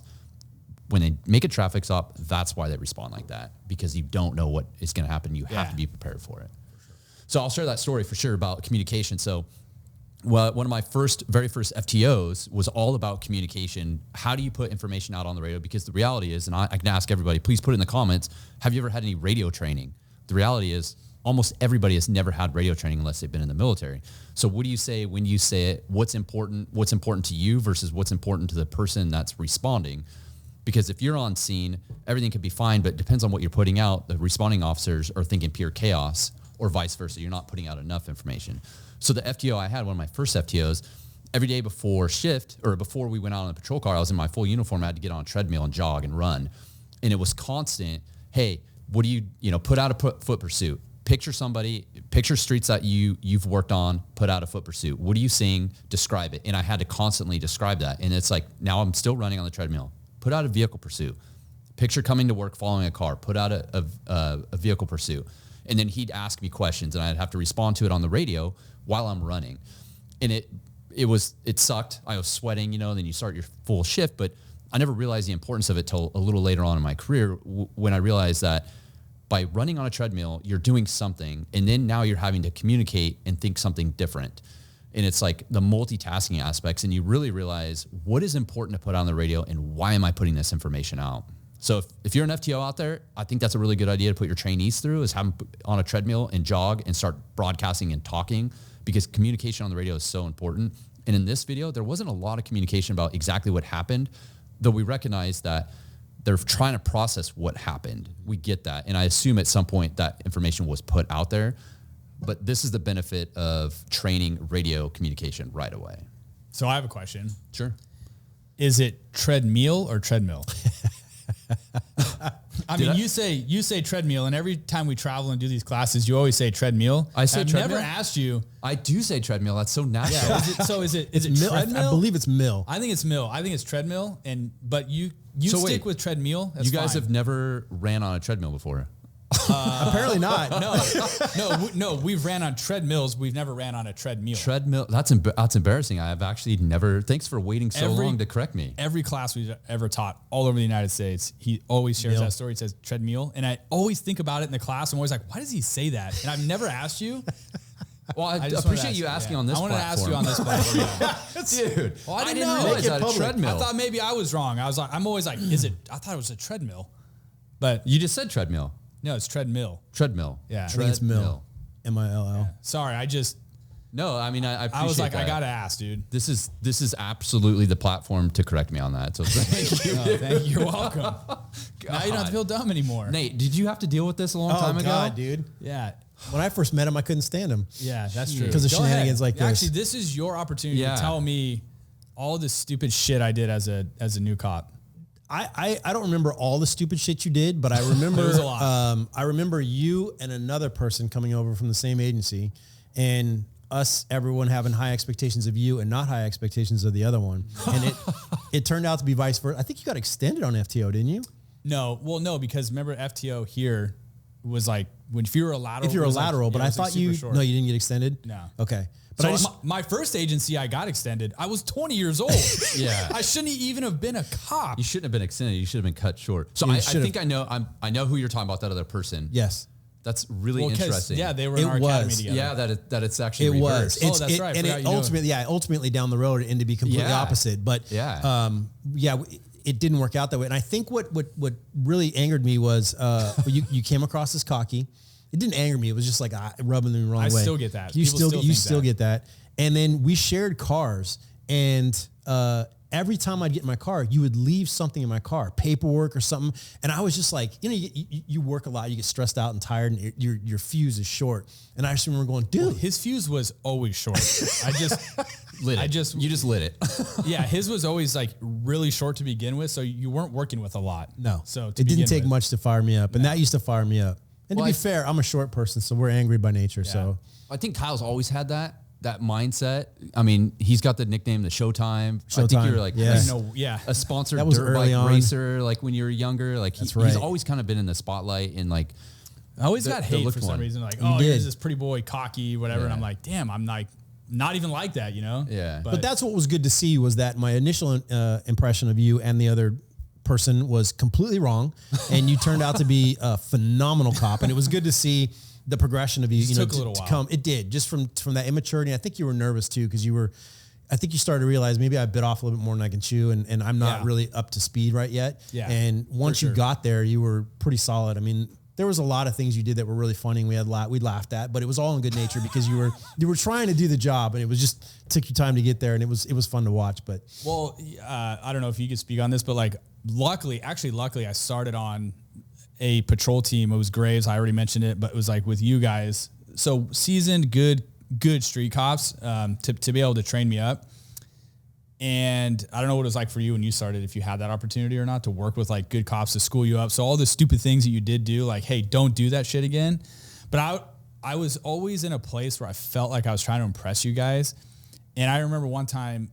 when they make a traffic stop, that's why they respond like that, because you don't know what is going to happen. You have to be prepared for it. So I'll share that story for sure about communication. So one of my very first FTOs was all about communication. How do you put information out on the radio? Because the reality is, and I can ask everybody, please put it in the comments, have you ever had any radio training? The reality is almost everybody has never had radio training unless they've been in the military. So what do you say when you say it? What's important to you versus what's important to the person that's responding? Because if you're on scene, everything could be fine, but it depends on what you're putting out. The responding officers are thinking pure chaos, or vice versa. You're not putting out enough information. So the FTO I had, one of my first FTOs, every day before shift or before we went out on the patrol car, I was in my full uniform. I had to get on a treadmill and jog and run. And it was constant, hey, what do you put out a foot pursuit. Picture streets that you've worked on, put out a foot pursuit. What are you seeing? Describe it. And I had to constantly describe that. And it's like, now I'm still running on the treadmill. Put out a vehicle pursuit. Picture coming to work, following a car. Put out a vehicle pursuit. And then he'd ask me questions, and I'd have to respond to it on the radio while I'm running. And it sucked. I was sweating, and then you start your full shift, but I never realized the importance of it till a little later on in my career, when I realized that by running on a treadmill, you're doing something, and then now you're having to communicate and think something different. And it's like the multitasking aspects, and you really realize what is important to put on the radio and why am I putting this information out? So if you're an FTO out there, I think that's a really good idea to put your trainees through, is have them on a treadmill and jog and start broadcasting and talking, because communication on the radio is so important. And in this video, there wasn't a lot of communication about exactly what happened, though we recognize that they're trying to process what happened. We get that. And I assume at some point that information was put out there, but this is the benefit of training radio communication right away. So I have a question. Sure. Is it treadmill or treadmill? I mean, you say treadmill, and every time we travel and do these classes, you always say treadmill. I say treadmill. Never asked you. I do say treadmill. That's so natural. Yeah. Is it mill, treadmill? I believe it's mill. I think it's mill. I think it's treadmill. But you stick with treadmill. That's you guys fine. have never ran on a treadmill before. Apparently not. No. We've ran on treadmills. We've never ran on a treadmill. Treadmill. That's embarrassing. I've actually never. Thanks for waiting so long to correct me. Every class we've ever taught all over the United States, he always shares that story. He says treadmill, and I always think about it in the class. I'm always like, why does he say that? And I've never asked you. Well, I appreciate you asking on this platform. I wanted to ask you on this platform. Dude, well, I didn't didn't know. realize that a treadmill. I thought maybe I was wrong. I'm always like, is it? I thought it was a treadmill, but you just said treadmill. No, it's treadmill. Treadmill. Yeah, I think it's mill. M-I-L-L. Yeah. Sorry, No, I mean, I appreciate I was like, that. I gotta ask, dude. This is absolutely the platform to correct me on that. So thank you. No, thank you. You're welcome. Now you don't have to feel dumb anymore. Nate, did you have to deal with this a long time ago? God, dude. Yeah. When I first met him, I couldn't stand him. Yeah, that's true. Because of Go shenanigans ahead. like this. Actually, this is your opportunity to tell me all the stupid shit I did as a new cop. I don't remember all the stupid shit you did, but I remember There was a lot. I remember you and another person coming over from the same agency, and everyone having high expectations of you and not high expectations of the other one, and it turned out to be vice versa. I think you got extended on FTO, didn't you? No, because remember FTO here was like if you were a lateral. If you're a lateral, but I thought you short. you didn't get extended. No. Okay. But so my first agency, I got extended. I was 20 years old. Yeah. I shouldn't even have been a cop. You shouldn't have been extended. You should have been cut short. So I think I know who you're talking about, that other person. Yes. That's really interesting. Yeah, they were in our academy together. Yeah, that it's actually reversed. Oh, that's right. And it ultimately down the road it ended to be completely opposite. But it didn't work out that way. And I think what really angered me was you came across as cocky. It didn't anger me. It was just like rubbing me the wrong way. I still get that. You still get that. And then we shared cars, and every time I'd get in my car, you would leave something in my car, paperwork or something. And I was just like, you work a lot, you get stressed out and tired, and your fuse is short. And I just remember going, dude, well, his fuse was always short. You just lit it. Yeah, his was always like really short to begin with, so you weren't working with a lot. No, so it didn't take much to fire me up, and that used to fire me up. And to be fair, I'm a short person, so we're angry by nature. Yeah. So I think Kyle's always had that mindset. I mean, he's got the nickname the Showtime. I think you're like a sponsored dirt bike racer. Like when you were younger, like he's always kind of been in the spotlight and like. I always got hate for some reason. Like, he's this pretty boy, cocky, whatever. Yeah. And I'm like, damn, I'm like not even like that, Yeah. But that's what was good to see, was that my initial impression of you and the other person was completely wrong, and you turned out to be a phenomenal cop, and it was good to see the progression of you. Took a little while. Come. It did, just from that immaturity. I think you were nervous too, because I think you started to realize maybe I bit off a little bit more than I can chew, and I'm not really up to speed right yet. Yeah. And once you got there, you were pretty solid. I mean, there was a lot of things you did that were really funny. We laughed at, but it was all in good nature because you were trying to do the job, and it was just took you time to get there, and it was fun to watch. But I don't know if you could speak on this, but like luckily, I started on a patrol team. It was Graves. I already mentioned it, but it was like with you guys. So seasoned, good street cops to be able to train me up. And I don't know what it was like for you when you started, if you had that opportunity or not, to work with like good cops to school you up. So all the stupid things that you did do, like, hey, don't do that shit again. But I was always in a place where I felt like I was trying to impress you guys. And I remember one time,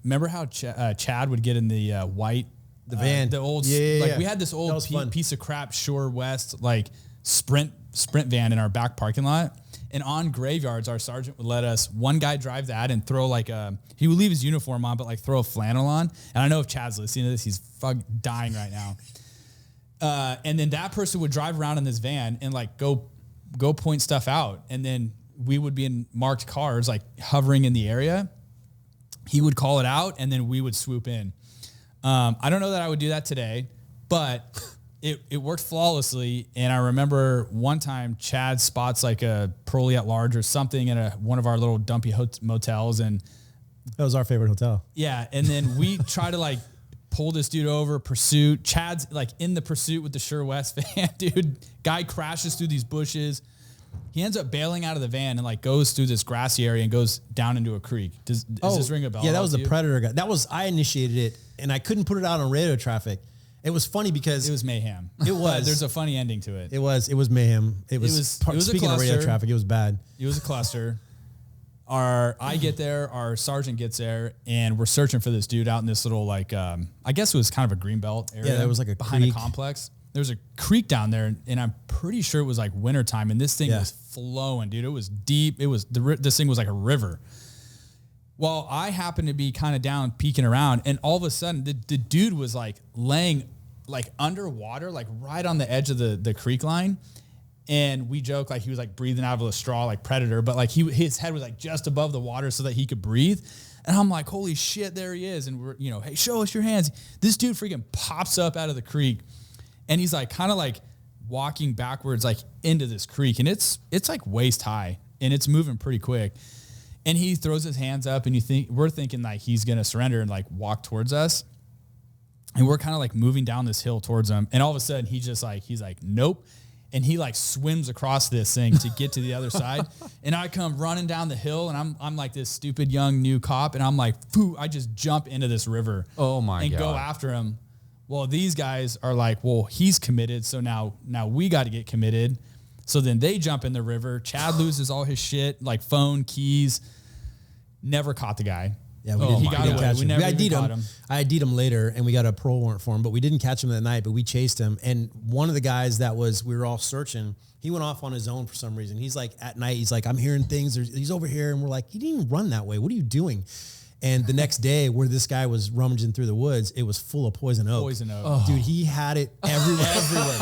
remember how Chad would get in the white, the van, the old, we had this old piece of crap Shore West, like sprint van in our back parking lot. And on graveyards, our sergeant would let us, one guy drive that and throw he would leave his uniform on, but like throw a flannel on. And I know if Chad's listening to this, he's dying right now. And then that person would drive around in this van and like go point stuff out. And then we would be in marked cars, like hovering in the area. He would call it out and then we would swoop in. I don't know that I would do that today, but it worked flawlessly. And I remember one time Chad spots like a parolee at large or something in one of our little dumpy motels. And that was our favorite hotel. Yeah. And then we try to like pull this dude over, pursuit. Chad's like in the pursuit with the Sure West van, dude. Guy crashes through these bushes. He ends up bailing out of the van and like goes through this grassy area and goes down into a creek. Does this ring a bell? Yeah, that was the Predator guy. I initiated it, and I couldn't put it out on radio traffic. It was funny because it was mayhem. It was. There's a funny ending to it. It was mayhem. It was speaking of radio traffic, it was bad. It was a cluster. I get there, our sergeant gets there, and we're searching for this dude out in this little like I guess it was kind of a greenbelt area. Yeah, there was like a behind creek. a complex. there's a creek down there, and I'm pretty sure it was like wintertime, and this thing was flowing, dude. It was deep. This thing was like a river. Well, I happened to be kind of down peeking around, and all of a sudden the dude was like laying like underwater, like right on the edge of the creek line. And we joke like he was like breathing out of a straw, like Predator, but like his head was like just above the water so that he could breathe. And I'm like, holy shit, there he is. And we're, hey, show us your hands. This dude freaking pops up out of the creek, and he's like kind of like walking backwards like into this creek, and it's like waist high, and it's moving pretty quick. And he throws his hands up, and we're thinking like he's gonna surrender and like walk towards us. And we're kind of like moving down this hill towards him, and all of a sudden he's like, nope. And he like swims across this thing to get to the other side. And I come running down the hill, and I'm like this stupid young new cop, and I'm like, I just jump into this river. Oh my God. And go after him. Well, these guys are like, well, he's committed, so now we got to get committed. So then they jump in the river. Chad loses all his shit, like phone, keys. Never caught the guy. Yeah, he got away. We never ID'd caught him. I ID'd him later, and we got a parole warrant for him, but we didn't catch him that night, but we chased him. And one of the guys we were all searching, he went off on his own for some reason. He's like, at night, he's like, I'm hearing things. He's over here. And we're like, he didn't even run that way. What are you doing? And the next day, where this guy was rummaging through the woods, it was full of poison oak. Poison oak. Oh. Dude, he had it everywhere.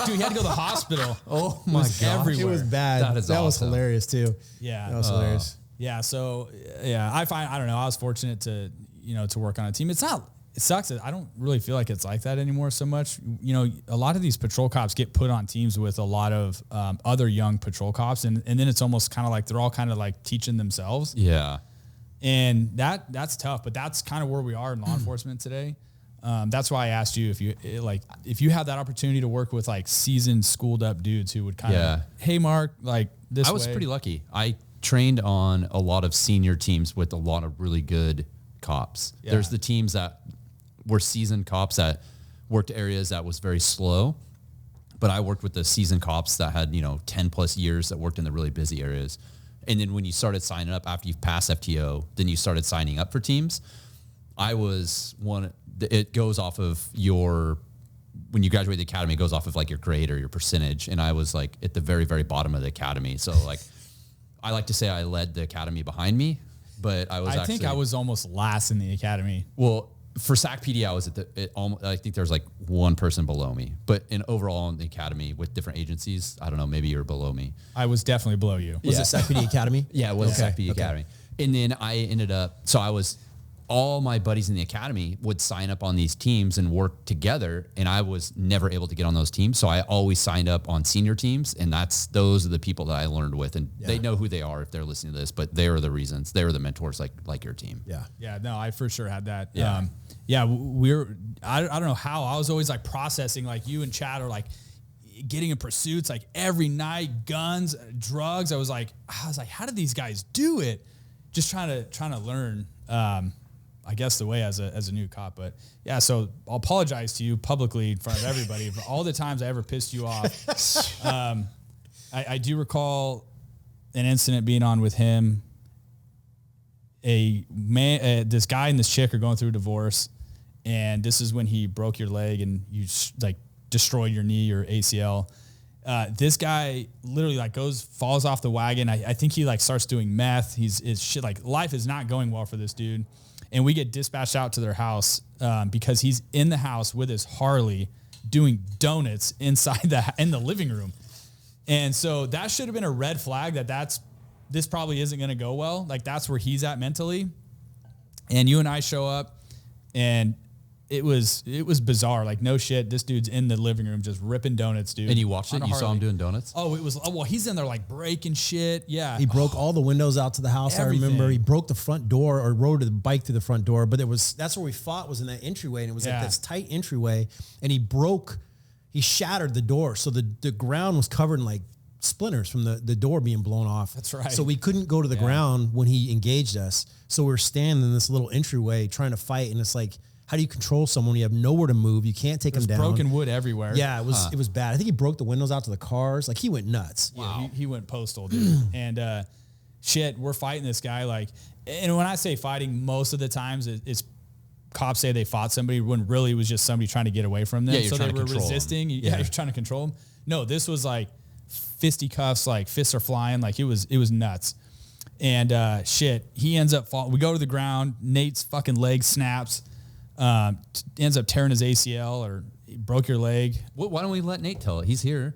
Dude, he had to go to the hospital. Oh my God. It was bad. That is awesome. was hilarious too. Yeah. That was hilarious. Yeah. So yeah, I don't know. I was fortunate to work on a team. It sucks that I don't really feel like it's like that anymore so much. A lot of these patrol cops get put on teams with a lot of other young patrol cops. And then it's almost kind of like they're all kind of like teaching themselves. Yeah. And that's tough, but that's kind of where we are in law enforcement today. That's why I asked you if you had that opportunity to work with like seasoned, schooled up dudes who would kind of, hey, Mark, like this. I was pretty lucky. I trained on a lot of senior teams with a lot of really good cops. Yeah. There's the teams that were seasoned cops that worked areas that was very slow, but I worked with the seasoned cops that had 10 plus years that worked in the really busy areas. And then when you started signing up after you've passed FTO, then you started signing up for teams. I was one. It goes off of when you graduate the academy, it goes off of like your grade or your percentage. And I was like at the very, very bottom of the academy. So like, I like to say I led the academy behind me, but I think I was almost last in the academy. Well, for SAC PD, I was I think there's like one person below me, but overall in the academy with different agencies, I don't know, maybe you're below me. I was definitely below you. Was it SAC PD Academy? Yeah, it was SAC PD Academy. And then I ended up, all my buddies in the academy would sign up on these teams and work together, and I was never able to get on those teams. So I always signed up on senior teams, and those are the people that I learned with, and they know who they are if they're listening to this, but they are the reasons. They were the mentors like your team. Yeah. Yeah, no, I for sure had that. Yeah. I don't know how, I was always like processing, like you and Chad are like getting in pursuits, like every night, guns, drugs. I was like, how did these guys do it? Just trying to learn, I guess the way as a new cop. But yeah, so I'll apologize to you publicly in front of everybody for all the times I ever pissed you off. I do recall an incident being on with him. This guy and this chick are going through a divorce, and this is when he broke your leg and you like destroyed your knee or ACL. This guy literally like falls off the wagon. I think he like starts doing meth. His shit, like life is not going well for this dude. And we get dispatched out to their house because he's in the house with his Harley doing donuts in the living room. And so that should have been a red flag this probably isn't going to go well. Like that's where he's at mentally. And you and I show up, and it was bizarre. Like no shit, this dude's in the living room just ripping donuts, dude. And you watched it? You saw him doing donuts? Oh, well, he's in there like breaking shit. Yeah. He broke all the windows out to the house. Everything. I remember he broke the front door or rode the bike through the front door, but that's where we fought, was in that entryway, and it was like this tight entryway, and he shattered the door. So the ground was covered in like splinters from the door being blown off. That's right. So we couldn't go to the ground when he engaged us. So we're standing in this little entryway trying to fight, and it's like, how do you control someone? You have nowhere to move. You can't take them down. Broken wood everywhere. Yeah, it was bad. I think he broke the windows out to the cars. Like he went nuts. Wow. Yeah, he went postal, dude. And we're fighting this guy. Like, and when I say fighting, most of the times it's cops say they fought somebody when really it was just somebody trying to get away from them. Yeah, you're so trying they to were control resisting. them. Yeah, you're trying to control them. No, this was like fisticuffs, like fists are flying. Like it was nuts. And shit, he ends up falling. We go to the ground. Nate's fucking leg snaps. Ends up tearing his ACL or he broke your leg. Well, why don't we let Nate tell it? He's here.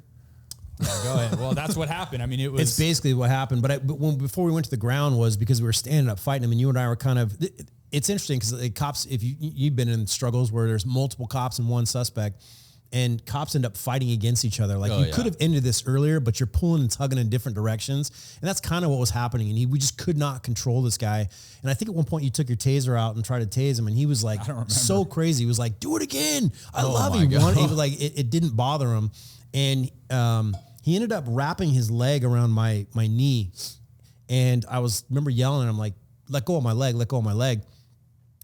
Yeah, go ahead. Well, that's what happened. I mean, it was. It's basically what happened. But before we went to the ground was because we were standing up fighting him, and you and I were kind of. It's interesting because the cops, if you've been in struggles where there's multiple cops and one suspect, and cops end up fighting against each other. Like could have ended this earlier, but you're pulling and tugging in different directions, and that's kind of what was happening. And we just could not control this guy. And I think at one point you took your taser out and tried to tase him, and he was like so crazy. He was like, "Do it again! I love you." He was like, it didn't bother him, and he ended up wrapping his leg around my knee, and I remember yelling. I'm like, "Let go of my leg! Let go of my leg!"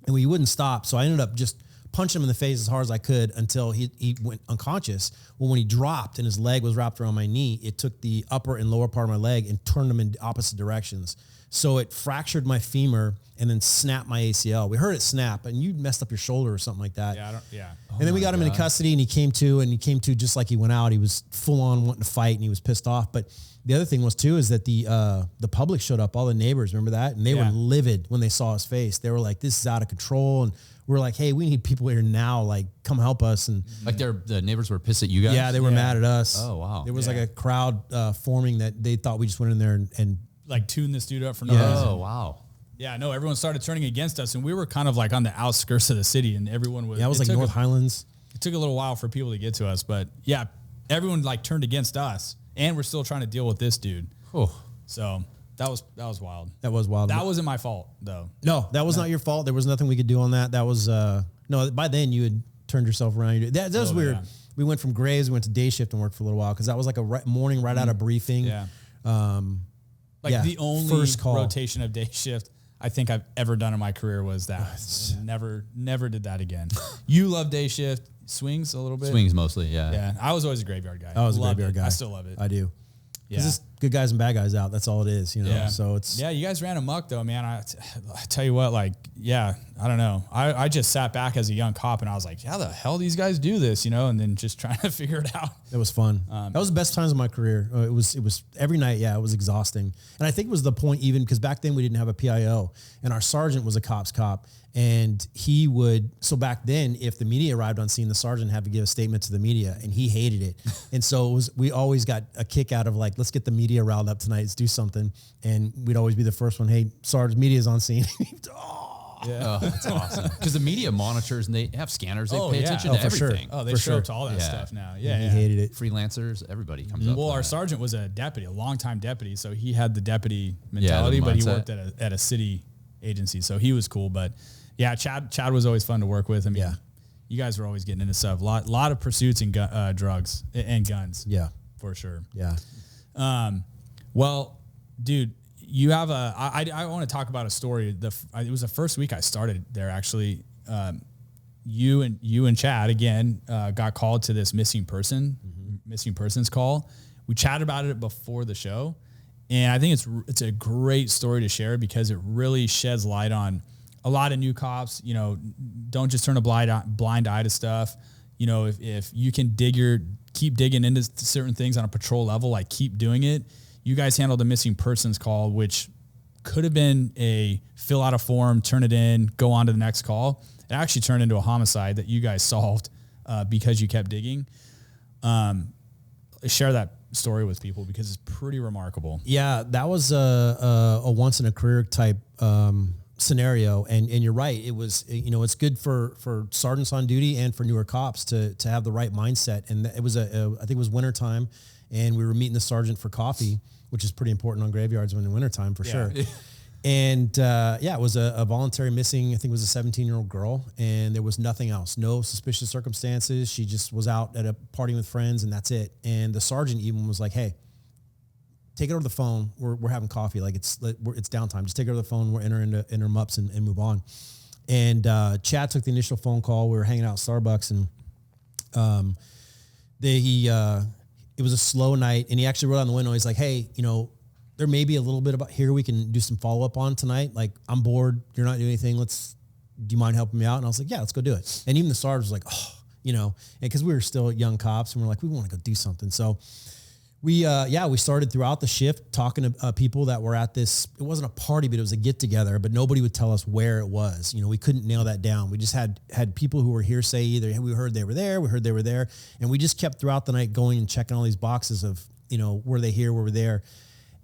And we wouldn't stop. So I ended up just punching him in the face as hard as I could until he went unconscious. Well, when he dropped and his leg was wrapped around my knee, it took the upper and lower part of my leg and turned them in opposite directions. So it fractured my femur and then snapped my ACL. We heard it snap, and you messed up your shoulder or something like that. Yeah. And then we got him into custody, and he came to just like he went out. He was full on wanting to fight, and he was pissed off. But the other thing was too is that the public showed up, all the neighbors, remember that? And they were livid when they saw his face. They were like, "This is out of control." And we're like, "Hey, we need people here now. Like, come help us." And like the neighbors were pissed at you guys. Yeah, they were mad at us. Oh wow. There was like a crowd forming that they thought we just went in there and like tuned this dude up for no reason. Oh wow. Yeah, no, everyone started turning against us, and we were kind of like on the outskirts of the city, and everyone was. Yeah, it was like North Highlands. It took a little while for people to get to us, but yeah, everyone like turned against us, and we're still trying to deal with this dude. Oh. So that was wild. That was wild. That wasn't my fault though. No, that was not your fault. There was nothing we could do on that. That was no. By then you had turned yourself around. That was weird. Yeah. We went from graves, we went to day shift and worked for a little while because that was like a morning right out of briefing. Yeah. The only first rotation of day shift I think I've ever done in my career was that. Never did that again. You love day shift. Swings a little bit? Swings mostly, yeah. Yeah. I was always a graveyard guy. I was a graveyard guy. I still love it. I do. Because it's good guys and bad guys out. That's all it is, you know? Yeah. So it's... Yeah, you guys ran amok though, man. I tell you what, like, yeah, I don't know. I just sat back as a young cop and I was like, how the hell these guys do this, you know? And then just trying to figure it out. It was fun. That was the best times of my career. It was every night. Yeah, it was exhausting. And I think it was the point even because back then we didn't have a PIO and our sergeant was a cop's cop. And he would, so back then, if the media arrived on scene, the sergeant had to give a statement to the media and he hated it. And so we always got a kick out of like, let's get the media riled up tonight. Let's do something. And we'd always be the first one. Hey, Sarge, media's on scene. Yeah, that's awesome. Because the media monitors and they have scanners. They pay attention to everything. Sure. Oh, they show up to all that stuff now. Yeah, he hated it. Freelancers, everybody comes up. Well, our sergeant was a deputy, a longtime deputy. So he had the deputy mentality, but he worked at a city agency. So he was cool. But yeah, Chad was always fun to work with. I mean, you guys were always getting into stuff. Lot of pursuits and drugs and guns. Yeah, for sure. Yeah. Well, dude, you have I want to talk about a story. It was the first week I started there actually. You and Chad again got called to this missing persons call. We chatted about it before the show, and I think it's a great story to share because it really sheds light on a lot of new cops. You know, don't just turn a blind eye to stuff. You know, if you can keep digging into certain things on a patrol level, like keep doing it. You guys handled a missing persons call, which could have been a fill out a form, turn it in, go on to the next call. It actually turned into a homicide that you guys solved because you kept digging. Share that story with people because it's pretty remarkable. Yeah, that was a once in a career type scenario, and you're right. It was, you know, it's good for sergeants on duty and for newer cops to have the right mindset. And it was I think it was wintertime, and we were meeting the sergeant for coffee, which is pretty important on graveyards when in wintertime for sure. And it was a voluntary missing. I think it was a 17-year-old girl, and there was nothing else, no suspicious circumstances. She just was out at a party with friends, and that's it. And the sergeant even was like, "Hey, take it over the phone. We're having coffee. Like it's downtime. Just take it over the phone. We'll enter into MUPs and move on." And Chad took the initial phone call. We were hanging out at Starbucks, and it was a slow night, and he actually wrote on the window. He's like, "Hey, you know, there may be a little bit about here we can do some follow up on tonight. Like, I'm bored. You're not doing anything. Let's do you mind helping me out? And I was like, yeah, let's go do it. And even the sergeant was like, oh, you know, and cause we were still young cops and we're like, we want to go do something. So we started throughout the shift talking to people that were at this. It wasn't a party, but it was a get together, but nobody would tell us where it was. You know, we couldn't nail that down. We just had people who were hearsay. Either we heard they were there, we heard they were there. And we just kept throughout the night going and checking all these boxes of, you know, were they here, were we there?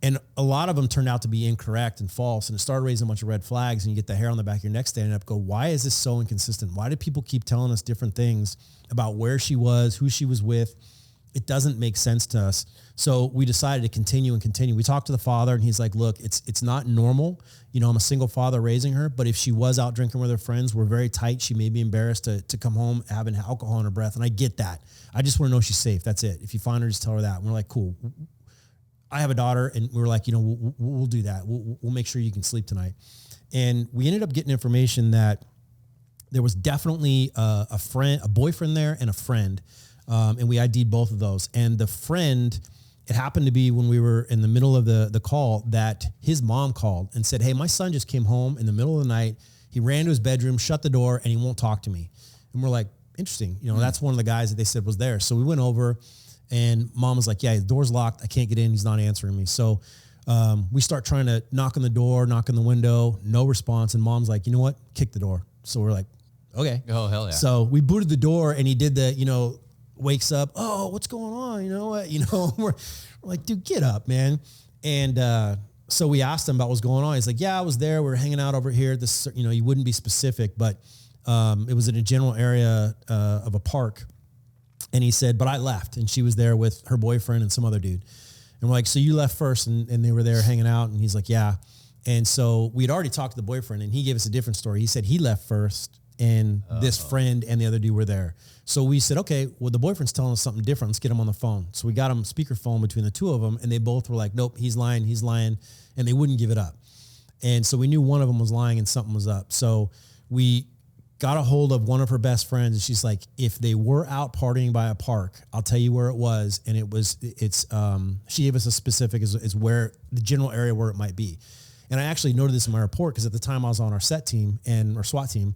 And a lot of them turned out to be incorrect and false. And it started raising a bunch of red flags, and you get the hair on the back of your neck standing up, go, why is this so inconsistent? Why do people keep telling us different things about where she was, who she was with? It doesn't make sense to us. So we decided to continue and continue. We talked to the father, and he's like, look, it's not normal. You know, I'm a single father raising her, but if she was out drinking with her friends, we're very tight. She may be embarrassed to come home having alcohol in her breath. And I get that. I just want to know she's safe. That's it. If you find her, just tell her that. And we're like, cool. I have a daughter, and we were like, you know, we'll do that. We'll make sure you can sleep tonight. And we ended up getting information that there was definitely a boyfriend there and a friend. And we ID'd both of those. And the friend, it happened to be when we were in the middle of the call that his mom called and said, hey, my son just came home in the middle of the night. He ran to his bedroom, shut the door, and he won't talk to me. And we're like, interesting. You know, that's one of the guys that they said was there. So we went over, and mom was like, yeah, his door's locked. I can't get in. He's not answering me. So we start trying to knock on the door, knock on the window, no response. And mom's like, you know what? Kick the door. So we're like, okay. Oh, hell yeah. So we booted the door, and he did the, you know, wakes up, oh, what's going on? You know what? You know, we're like, dude, get up, man. And so we asked him about what's going on. He's like, yeah, I was there. We were hanging out over here. This, you know, he wouldn't be specific, but it was in a general area of a park. And he said, but I left, and she was there with her boyfriend and some other dude. And we're like, so you left first, and they were there hanging out? And he's like, yeah. And so we'd already talked to the boyfriend, and he gave us a different story. He said he left first, and this friend and the other dude were there. So we said, okay, well, the boyfriend's telling us something different. Let's get him on the phone. So we got him speakerphone between the two of them, and they both were like, nope, he's lying. And they wouldn't give it up. And so we knew one of them was lying and something was up. So we got a hold of one of her best friends, and she's like, if they were out partying by a park, I'll tell you where it was. And she gave us a specific as where the general area where it might be. And I actually noted this in my report because at the time I was on our SET team and our SWAT team,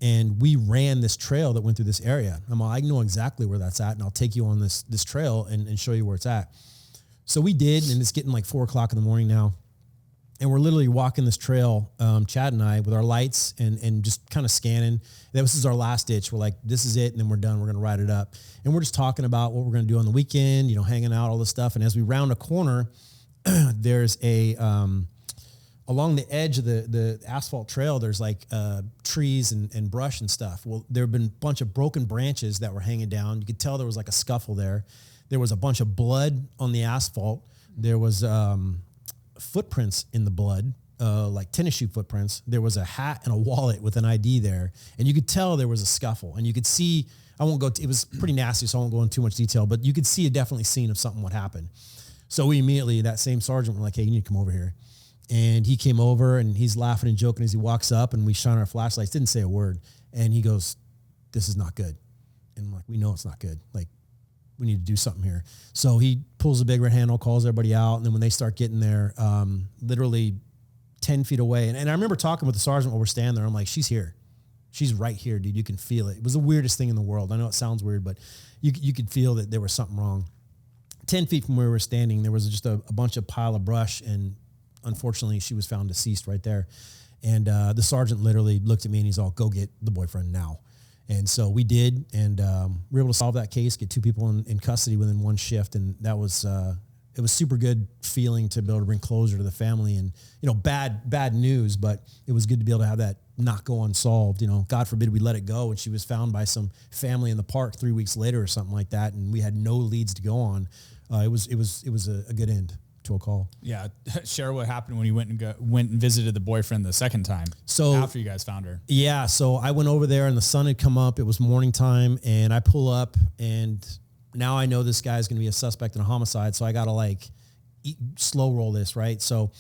and we ran this trail that went through this area. I'm like, I know exactly where that's at, and I'll take you on this trail and show you where it's at. So we did, and it's getting like 4 o'clock in the morning now. And we're literally walking this trail, Chad and I, with our lights and just kind of scanning. This is our last ditch. We're like, this is it, and then we're done. We're going to ride it up. And we're just talking about what we're going to do on the weekend, you know, hanging out, all this stuff. And as we round a corner, there's along the edge of the asphalt trail, there's like trees and brush and stuff. Well, there have been a bunch of broken branches that were hanging down. You could tell there was like a scuffle there. There was a bunch of blood on the asphalt. There was footprints in the blood, like tennis shoe footprints. There was a hat and a wallet with an ID there. And you could tell there was a scuffle. And you could see, it was pretty nasty, so I won't go into too much detail, but you could see a definitely scene of something would happen. So we immediately, that same sergeant, were like, hey, you need to come over here. And he came over, and he's laughing and joking as he walks up, and we shine our flashlights, didn't say a word. And he goes, this is not good. And I'm like, we know it's not good. Like, we need to do something here. So he pulls the big red handle, calls everybody out. And then when they start getting there, literally 10 feet away. And I remember talking with the sergeant while we're standing there. I'm like, she's here. She's right here, dude. You can feel it. It was the weirdest thing in the world. I know it sounds weird, but you could feel that there was something wrong. 10 feet from where we were standing, there was just a bunch of pile of brush, and unfortunately she was found deceased right there. And the sergeant literally looked at me and he's all, go get the boyfriend now. And so we did, and we were able to solve that case, get 2 people in custody within one shift. And that was, it was super good feeling to be able to bring closure to the family. And, you know, bad news, but it was good to be able to have that not go unsolved. You know, God forbid we let it go, and she was found by some family in the park 3 weeks later or something like that, and we had no leads to go on. It was a good end to a call. Yeah. Share what happened when you went and visited the boyfriend the second time. So after you guys found her. Yeah. So I went over there, and the sun had come up. It was morning time, and I pull up, and now I know this guy's going to be a suspect in a homicide. So I got to slow roll this. Right. So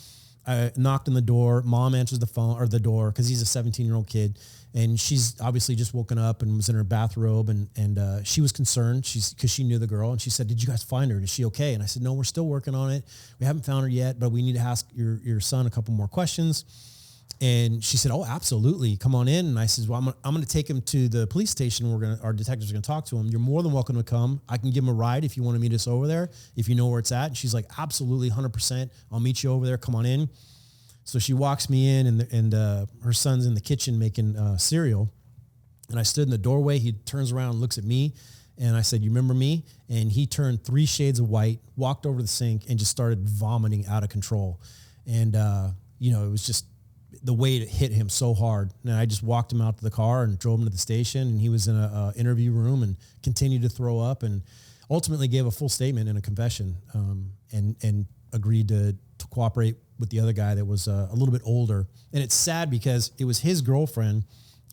I knocked on the door. Mom answers the door, cause he's a 17-year-old kid. And she's obviously just woken up and was in her bathrobe, and she was concerned. Because she knew the girl, and she said, "Did you guys find her? Is she okay?" And I said, "No, we're still working on it. We haven't found her yet, but we need to ask your son a couple more questions." And she said, "Oh, absolutely. Come on in." And I said, "Well, I'm going to take him to the police station. Our detectives are going to talk to him. You're more than welcome to come. I can give him a ride if you want to meet us over there, if you know where it's at." And she's like, "Absolutely, 100%. I'll meet you over there. Come on in." So she walks me in, and her son's in the kitchen making cereal. And I stood in the doorway. He turns around and looks at me. And I said, "You remember me?" And he turned 3 shades of white, walked over to the sink, and just started vomiting out of control. And, it was just the weight hit him so hard. And I just walked him out to the car and drove him to the station. And he was in a interview room and continued to throw up, and ultimately gave a full statement and a confession, and agreed to cooperate with the other guy that was a little bit older. And it's sad because it was his girlfriend.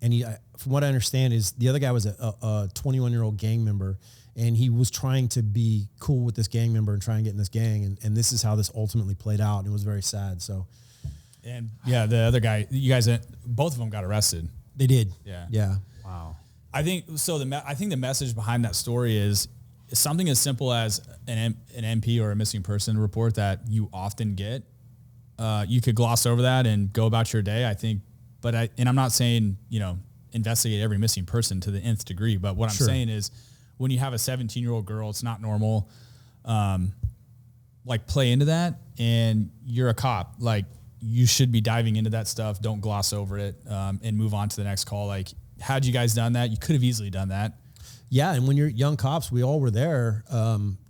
And from what I understand, is the other guy was a 21-year-old gang member, and he was trying to be cool with this gang member and try and get in this gang. And this is how this ultimately played out. And it was very sad. So, and yeah, the other guy, you guys, both of them got arrested. They did. Yeah. Yeah. Wow. I think so. I think the message behind that story is something as simple as an MP or a missing person report that you often get. You could gloss over that and go about your day, I think. But I'm not saying, investigate every missing person to the nth degree. But what I'm saying is, when you have a 17-year-old girl, it's not normal. Play into that, and you're a cop. Like, you should be diving into that stuff. Don't gloss over it, and move on to the next call. Like, had you guys done that, you could have easily done that. Yeah, and when you're young cops, we all were there.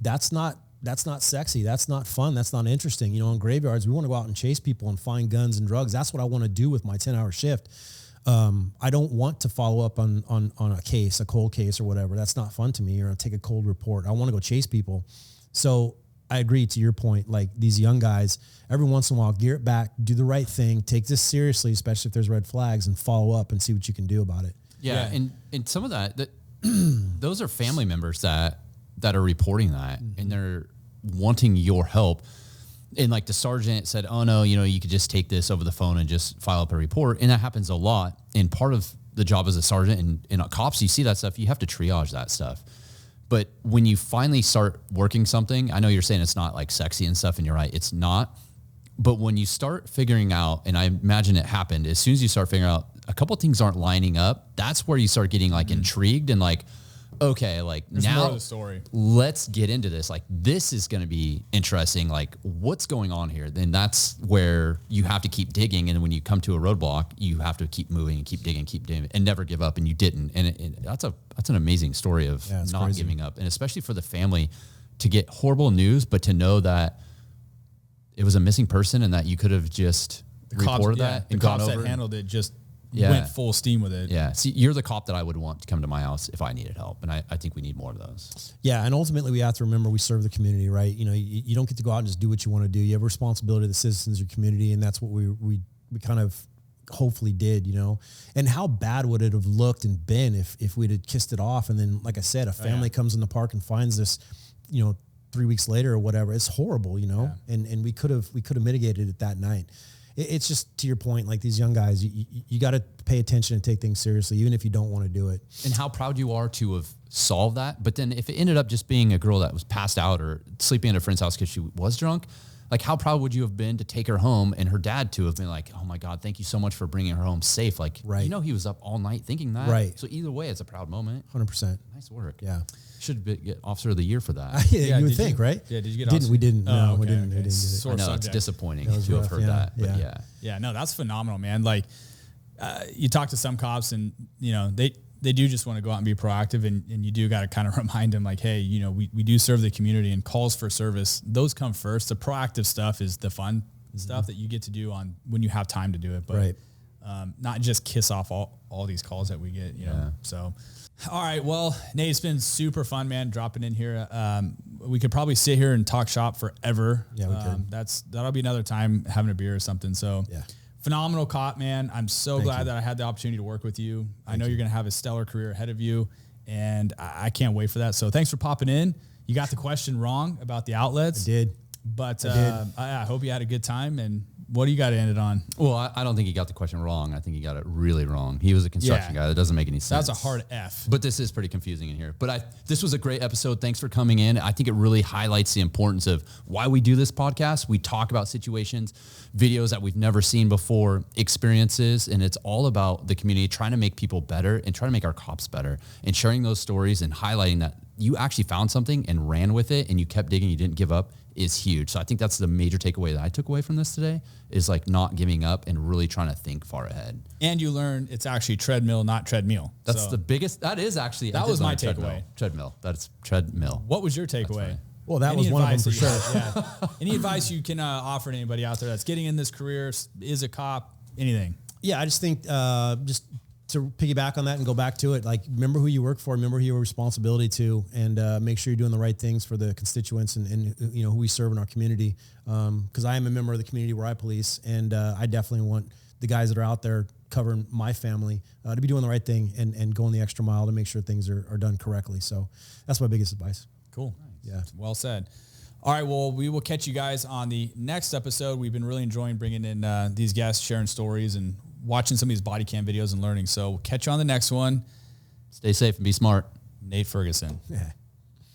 That's not sexy. That's not fun. That's not interesting. In graveyards, we want to go out and chase people and find guns and drugs. That's what I want to do with my 10-hour shift. I don't want to follow up on a case, a cold case or whatever. That's not fun to me, or take a cold report. I want to go chase people. So I agree to your point. Like, these young guys, every once in a while, gear it back, do the right thing, take this seriously, especially if there's red flags, and follow up and see what you can do about it. Yeah. And some of that those are family members that are reporting that, and they're wanting your help. And like the sergeant said, "Oh no, you could just take this over the phone and just file up a report." And that happens a lot. And part of the job as a sergeant and cops, you see that stuff, you have to triage that stuff. But when you finally start working something, I know you're saying it's not like sexy and stuff, and you're right, it's not. But when you start figuring out, and I imagine it happened, as soon as you start figuring out a couple of things aren't lining up, that's where you start getting like intrigued and like, okay, like there's now more of the story. Let's get into this. Like, this is going to be interesting. Like, what's going on here? Then that's where you have to keep digging. And when you come to a roadblock, you have to keep moving and keep digging, and never give up. And you didn't. And that's an amazing story of not giving up. And especially for the family to get horrible news, but to know that it was a missing person and that you could have just reported that and gone over. The cops that handled it just went full steam with it. Yeah. See, you're the cop that I would want to come to my house if I needed help. And I think we need more of those. Yeah. And ultimately, we have to remember we serve the community, right? You don't get to go out and just do what you want to do. You have a responsibility to the citizens of your community. And that's what we kind of hopefully did, And how bad would it have looked and been if we'd had kissed it off? And then, like I said, a family comes in the park and finds this, 3 weeks later or whatever. It's horrible, and we could have mitigated it that night. It's just, to your point, like these young guys, you got to pay attention and take things seriously, even if you don't want to do it. And how proud you are to have solved that. But then if it ended up just being a girl that was passed out or sleeping at a friend's house because she was drunk, like, how proud would you have been to take her home and her dad to have been like, "Oh my God, thank you so much for bringing her home safe." Like, he was up all night thinking that. Right. So either way, it's a proud moment. 100%. Nice work. Yeah. Should get Officer of the Year for that. You would think, right? Yeah. Did you get We didn't. No, okay, we didn't. okay. We didn't get it. I know, subject. it's disappointing That was to have rough, heard that. But Yeah, no, that's phenomenal, man. Like, you talk to some cops and, they do just want to go out and be proactive, and you do got to kind of remind them, like, hey, we do serve the community, and calls for service, those come first. The proactive stuff is the fun stuff that you get to do on when you have time to do it, but not just kiss off all these calls that we get, you know? So, all right. Well, Nate, it's been super fun, man, dropping in here. We could probably sit here and talk shop forever. Yeah, we could. That'll be another time having a beer or something. So yeah. Phenomenal cop, man. I'm so glad that I had the opportunity to work with you. I know you're going to have a stellar career ahead of you, and I can't wait for that. So thanks for popping in. You got the question wrong about the outlets. I did. But I hope you had a good time, and what do you got to end it on? Well, I don't think he got the question wrong. I think he got it really wrong. He was a construction guy. That doesn't make any sense. That's a hard F. But this is pretty confusing in here. But this was a great episode. Thanks for coming in. I think it really highlights the importance of why we do this podcast. We talk about situations, videos that we've never seen before, experiences, and it's all about the community, trying to make people better and trying to make our cops better, and sharing those stories and highlighting that you actually found something and ran with it and you kept digging, you didn't give up, is huge. So I think that's the major takeaway that I took away from this today, is like not giving up and really trying to think far ahead. And you learn it's actually treadmill, not treadmill. That's the biggest, that is actually, that was my takeaway. Treadmill. That's treadmill. What was your takeaway? Well, that was one of them for sure. Yeah. Any advice you can offer to anybody out there that's getting in this career, is a cop, anything? Yeah, I just think just to piggyback on that and go back to it, like remember who you work for, remember who you have a responsibility to, and make sure you're doing the right things for the constituents and you know who we serve in our community. Because I am a member of the community where I police, and I definitely want the guys that are out there covering my family to be doing the right thing and going the extra mile to make sure things are done correctly. So that's my biggest advice. Cool. Yeah. Well said. All right. Well, we will catch you guys on the next episode. We've been really enjoying bringing in these guests, sharing stories and watching some of these body cam videos and learning. So we'll catch you on the next one. Stay safe and be smart. Nate Ferguson. Yeah.